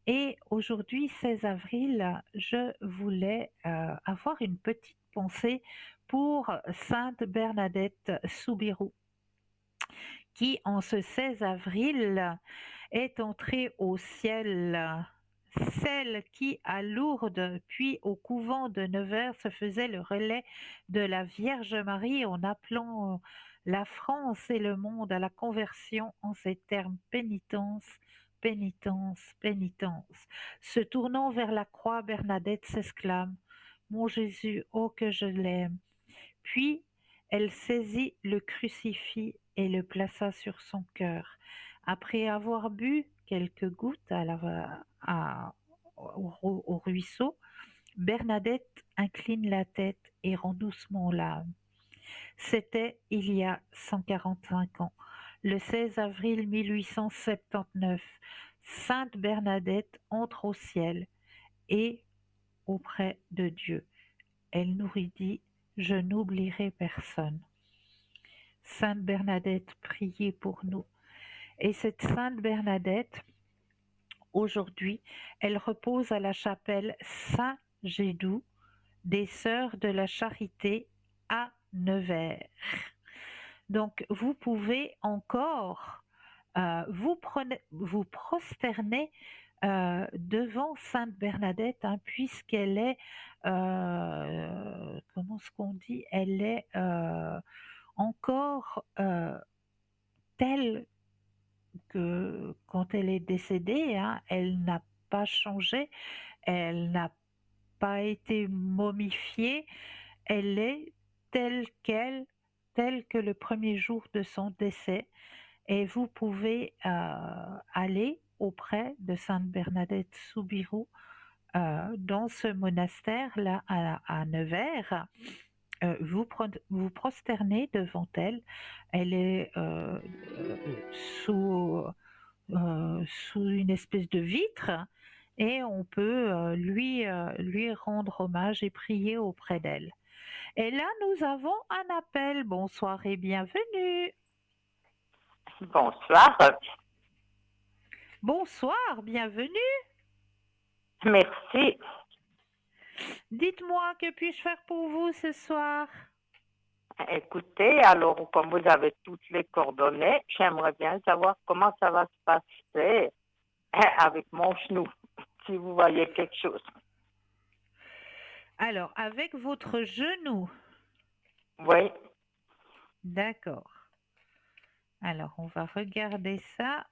Et aujourd'hui, 16 avril, je voulais avoir une petite pensée pour Sainte Bernadette Soubirous, qui en ce 16 avril est entrée au ciel. Celle qui, à Lourdes, puis au couvent de Nevers, se faisait le relais de la Vierge Marie en appelant la France et le monde à la conversion en ces termes: pénitence, pénitence, pénitence. Se tournant vers la croix, Bernadette s'exclame: Mon Jésus, oh que je l'aime. Puis elle saisit le crucifix et le plaça sur son cœur. Après avoir bu quelques gouttes au ruisseau, Bernadette incline la tête et rend doucement l'âme. C'était il y a 145 ans, le 16 avril 1879. Sainte Bernadette entre au ciel et auprès de Dieu. Elle nous dit: Je n'oublierai personne. Sainte Bernadette, priez pour nous. Et cette Sainte Bernadette, aujourd'hui, elle repose à la chapelle Saint-Gédou des Sœurs de la Charité à Nevers. Donc, vous pouvez encore vous prosterner devant Sainte Bernadette, hein, puisqu'elle est, comment est-ce qu'on dit, elle est encore telle que quand elle est décédée, hein, elle n'a pas changé, elle n'a pas été momifiée, elle est telle qu'elle, telle que le premier jour de son décès. Et vous pouvez aller auprès de Sainte Bernadette Soubirous dans ce monastère-là à Nevers. Vous prosternez devant elle. Elle est sous, sous une espèce de vitre et on peut lui rendre hommage et prier auprès d'elle. Et là, nous avons un appel. Bonsoir et bienvenue. Bonsoir. Bonsoir, bienvenue. Merci. Dites-moi, que puis-je faire pour vous ce soir? Écoutez, alors, comme vous avez toutes les coordonnées, j'aimerais bien savoir comment ça va se passer avec mon genou, si vous voyez quelque chose. Alors, avec votre genou. Oui. D'accord. Alors, on va regarder ça.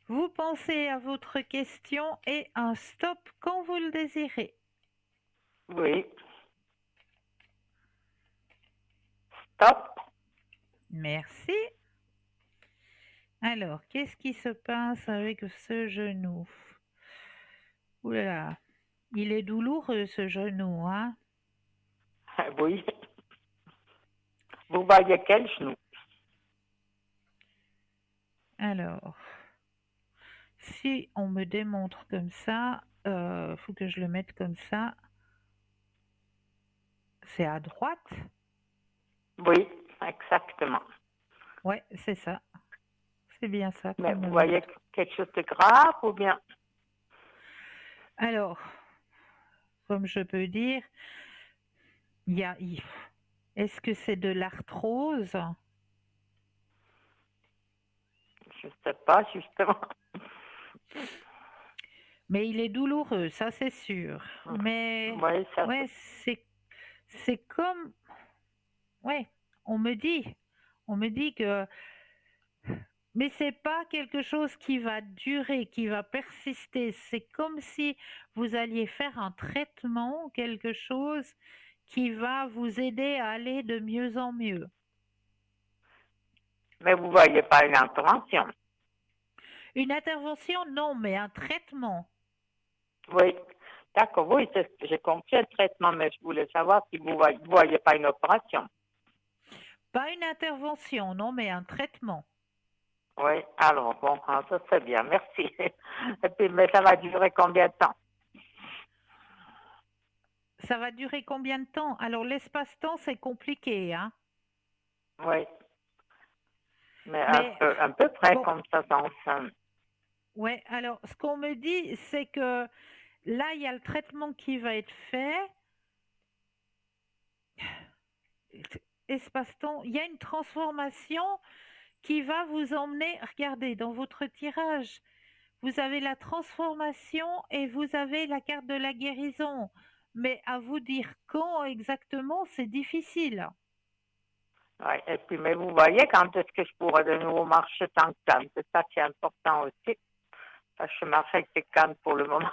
Vous pensez à votre question et un stop quand vous le désirez. Oui. Stop. Merci. Alors, qu'est-ce qui se passe avec ce genou? Ouh là là, il est douloureux ce genou, hein? Oui. Vous voyez quel genou? Alors, si on me démontre comme ça, faut que je le mette comme ça. C'est à droite? Oui, exactement. Ouais, c'est ça. C'est bien ça Mais qu'on vous me voyez montre. quelque chose de grave ou bien? Alors, comme je peux dire, il y a... Est-ce que c'est de l'arthrose? Je ne sais pas, justement. Mais il est douloureux, ça c'est sûr. Mais Oui, ça, ouais, c'est comme... Ouais, on me dit, on me dit que... Mais c'est pas quelque chose qui va durer, qui va persister. C'est comme si vous alliez faire un traitement, quelque chose qui va vous aider à aller de mieux en mieux. mais vous voyez pas une intervention. Une intervention, non, mais un traitement. Oui, d'accord, oui, j'ai compris le traitement, mais je voulais savoir si vous ne voyez pas une opération. Pas une intervention, non, mais un traitement. Oui, alors, bon, ça c'est bien, merci. Et puis, mais ça va durer combien de temps? Ça va durer combien de temps? Alors, l'espace-temps, c'est compliqué, hein. Oui, mais Mais un peu près bon, comme ça, ouais, alors, ce qu'on me dit, c'est que là, il y a le traitement qui va être fait. Espace-temps, il y a une transformation qui va vous emmener, regardez, dans votre tirage, vous avez la transformation et vous avez la carte de la guérison. Mais à vous dire quand exactement, c'est difficile. ouais, et puis, mais vous voyez quand est-ce que je pourrais de nouveau marcher tant que calme? C'est ça qui est important aussi, parce que je marche avec des cannes pour le moment.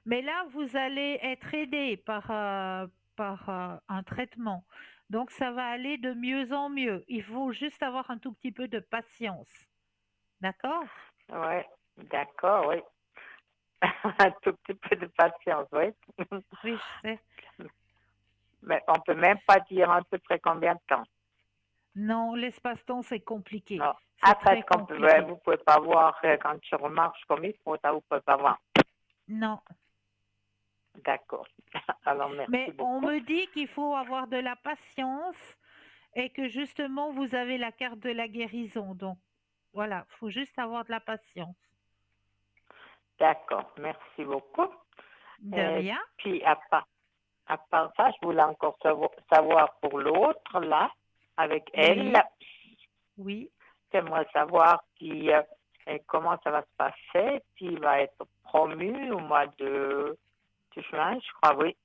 Mais là, vous allez être aidé par un traitement. Donc, ça va aller de mieux en mieux. Il faut juste avoir un tout petit peu de patience. D'accord? Oui, d'accord, oui. Un tout petit peu de patience, oui. Oui, je sais. Mais on peut même pas dire à peu près combien de temps. Non, l'espace-temps, c'est compliqué. Non. C'est Après, très compliqué. vous pouvez pas voir quand je remarche comme il faut, ça vous pouvez pas voir. Non. D'accord. Alors, merci Mais on beaucoup. me dit qu'il faut avoir de la patience et que justement, vous avez la carte de la guérison. Donc, voilà, il faut juste avoir de la patience. D'accord, merci beaucoup. De Et rien. puis, à part ça, je voulais encore savoir pour l'autre, là, avec elle, Oui, oui. j'aimerais savoir comment ça va se passer, s'il va être promu au mois de juin, je crois, oui.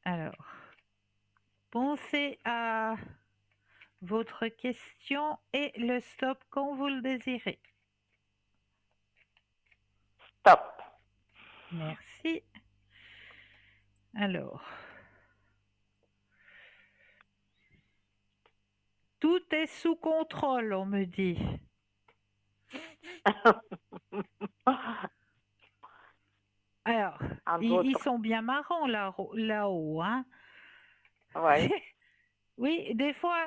Alors, pensez à votre question et le stop quand vous le désirez. Stop. Merci. Alors, tout est sous contrôle, on me dit. Alors, En ils d'autres, sont bien marrants là-haut, hein. oui. Oui, des fois,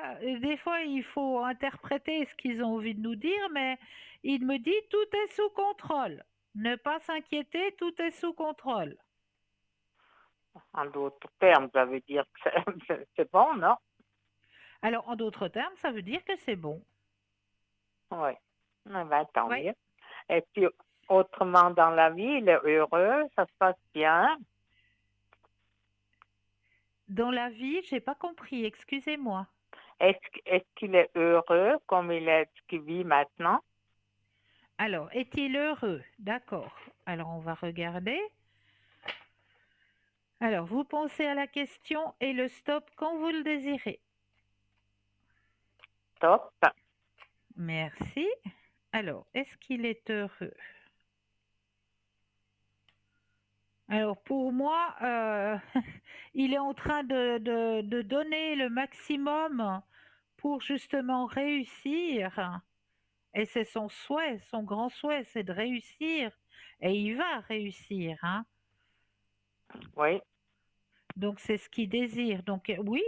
il faut interpréter ce qu'ils ont envie de nous dire, mais il me dit tout est sous contrôle. Ne pas s'inquiéter, tout est sous contrôle. En d'autres termes, ça veut dire que c'est bon, non? Alors, en d'autres termes, ça veut dire que c'est bon. Oui. Eh ben, tant Oui. mieux. Et puis, autrement, dans la vie, il est heureux, ça se passe bien. Dans la vie, j'ai pas compris, excusez-moi. Est-ce qu'il est heureux comme ce qu'il vit maintenant? Alors, est-il heureux? D'accord. Alors, on va regarder. Alors, vous pensez à la question et le stop quand vous le désirez. Top. Merci. Alors, est-ce qu'il est heureux? Alors, pour moi, il est en train de donner le maximum pour justement réussir. Et c'est son souhait, son grand souhait, c'est de réussir. Et il va réussir, hein. Oui. Donc, c'est ce qu'il désire. Donc, oui,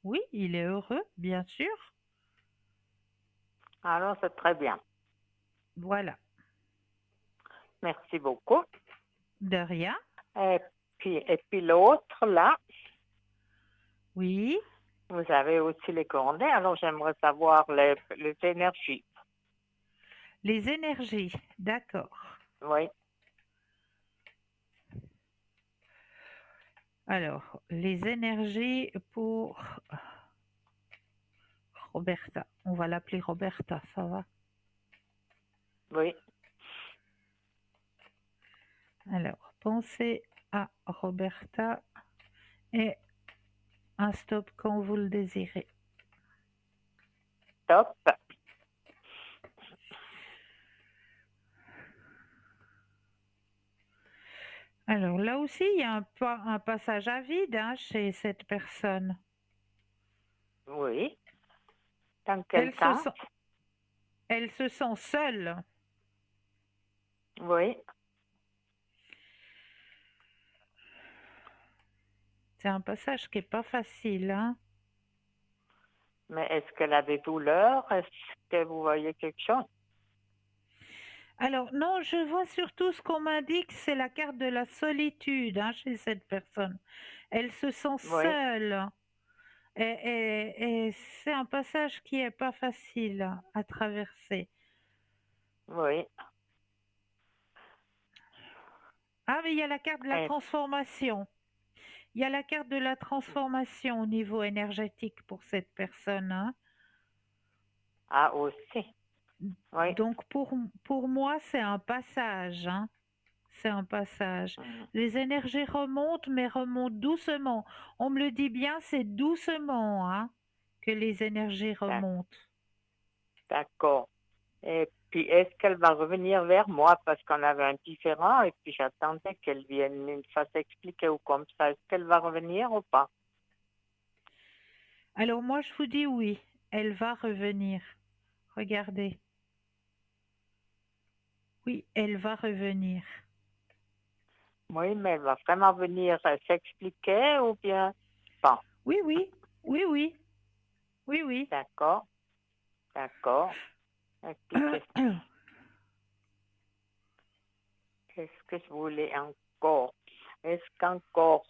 oui, il est heureux, bien sûr. Alors, c'est très bien. Voilà. Merci beaucoup. De rien. Et Et puis l'autre, là, Oui. vous avez aussi les coordonnées. Alors, j'aimerais savoir les énergies. Les énergies, d'accord. Oui, Alors, les énergies pour Roberta. On va l'appeler Roberta, ça va? oui. Alors, pensez à Roberta et un stop quand vous le désirez. Top. Alors là aussi, il y a un passage à vide hein, chez cette personne. Oui. Dans quel Elle se temps? sent, elle se sent seule. Oui. C'est un passage qui n'est pas facile. Hein. Mais est-ce qu'elle a des douleurs? Est-ce que vous voyez quelque chose? Alors non, je vois surtout ce qu'on m'indique, c'est la carte de la solitude hein, chez cette personne. Elle se sent Oui, seule. Et c'est un passage qui n'est pas facile à traverser. oui. Ah, mais il y a la carte de la Et- transformation. Il y a la carte de la transformation au niveau énergétique pour cette personne. Hein. ah, aussi. Oui. Donc pour moi, c'est un passage. Hein. C'est un passage. Mhm. Les énergies remontent, mais remontent doucement. On me le dit bien, c'est doucement hein, que les énergies D'ac- remontent. D'accord. Et puis, est-ce qu'elle va revenir vers moi parce qu'on avait un différend et puis j'attendais qu'elle vienne une fois s'expliquer ou comme ça. Est-ce qu'elle va revenir ou pas? Alors moi, je vous dis oui, elle va revenir. Regardez. Oui, elle va revenir. Oui, mais elle va vraiment venir s'expliquer ou bien pas? Oui, oui, oui, oui, oui, oui. D'accord, d'accord. Et puis, qu'est-ce que je voulais encore? Est-ce qu'encore,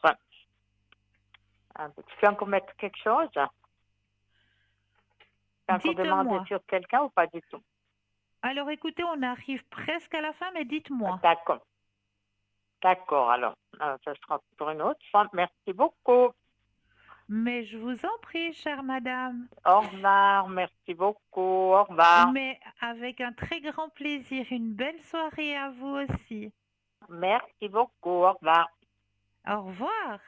tu peux encore mettre quelque chose? Tu peux encore demander Dites-moi. sur quelqu'un ou pas du tout? Alors écoutez, on arrive presque à la fin, mais dites-moi. D'accord, d'accord. Alors, ça sera pour une autre fois. Merci beaucoup. Mais je vous en prie, chère madame. Au revoir, merci beaucoup. Au revoir. Mais avec un très grand plaisir. Une belle soirée à vous aussi. Merci beaucoup. Au revoir. Au revoir.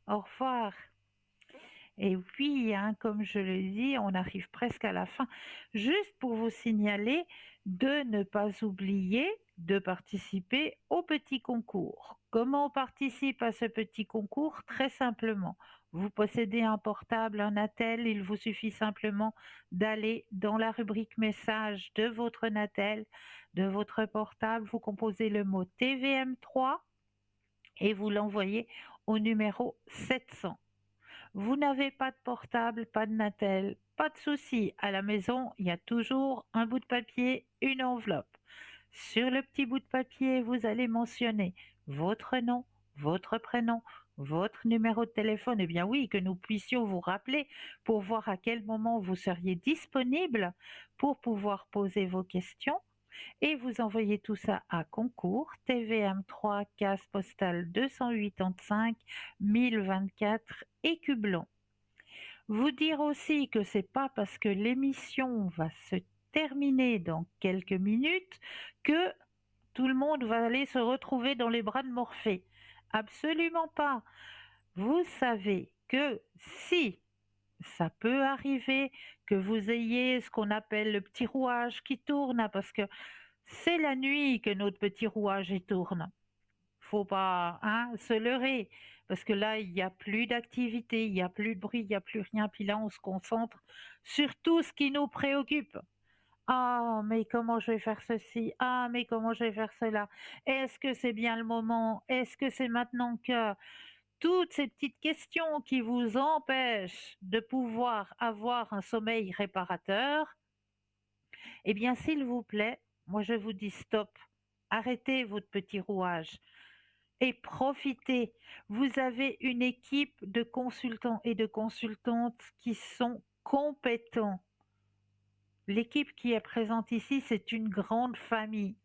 Au revoir. Et oui, hein, comme je le dis, on arrive presque à la fin. Juste pour vous signaler de ne pas oublier de participer au petit concours. Comment on participe à ce petit concours? Très simplement. Vous possédez un portable, un Natel, il vous suffit simplement d'aller dans la rubrique message de votre Natel, de votre portable, vous composez le mot TVM3 et vous l'envoyez au numéro 700. Vous n'avez pas de portable, pas de Natel, pas de souci. À la maison, il y a toujours un bout de papier, une enveloppe. Sur le petit bout de papier, vous allez mentionner votre nom, votre prénom, votre numéro de téléphone. Eh bien oui, que nous puissions vous rappeler pour voir à quel moment vous seriez disponible pour pouvoir poser vos questions. Et vous envoyez tout ça à concours TVM3 case postale 285 1024 Écublon. Vous dire aussi que c'est pas parce que l'émission va se terminer dans quelques minutes que tout le monde va aller se retrouver dans les bras de Morphée. Absolument pas. Vous savez que si ça peut arriver que vous ayez ce qu'on appelle le petit rouage qui tourne, hein, parce que c'est la nuit que notre petit rouage y tourne. Faut pas hein, se leurrer, parce que là, il n'y a plus d'activité, il n'y a plus de bruit, il n'y a plus rien. Puis là, on se concentre sur tout ce qui nous préoccupe. Ah, mais comment je vais faire ceci? Ah, mais comment je vais faire cela? Est-ce que c'est bien le moment? Est-ce que c'est maintenant que... Toutes ces petites questions qui vous empêchent de pouvoir avoir un sommeil réparateur, eh bien, s'il vous plaît, moi je vous dis stop. Arrêtez votre petit rouage. et profitez. Vous avez une équipe de consultants et de consultantes qui sont compétents. L'équipe qui est présente ici, c'est une grande famille,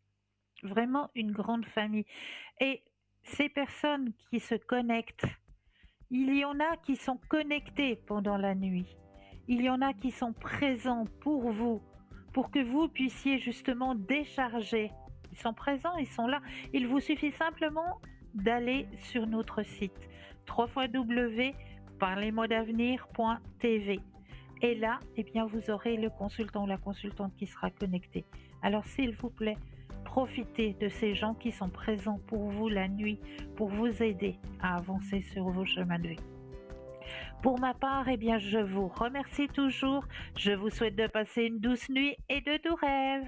vraiment une grande famille. Et ces personnes qui se connectent, il y en a qui sont connectés pendant la nuit. Il y en a qui sont présents pour vous, pour que vous puissiez justement décharger. Ils sont présents, ils sont là. Il vous suffit simplement d'aller sur notre site www.parlesmotsdavenir.tv. Et là, eh bien, vous aurez le consultant ou la consultante qui sera connecté. Alors, s'il vous plaît, profitez de ces gens qui sont présents pour vous la nuit, pour vous aider à avancer sur vos chemins de vie. Pour ma part, eh bien, je vous remercie toujours. Je vous souhaite de passer une douce nuit et de doux rêves.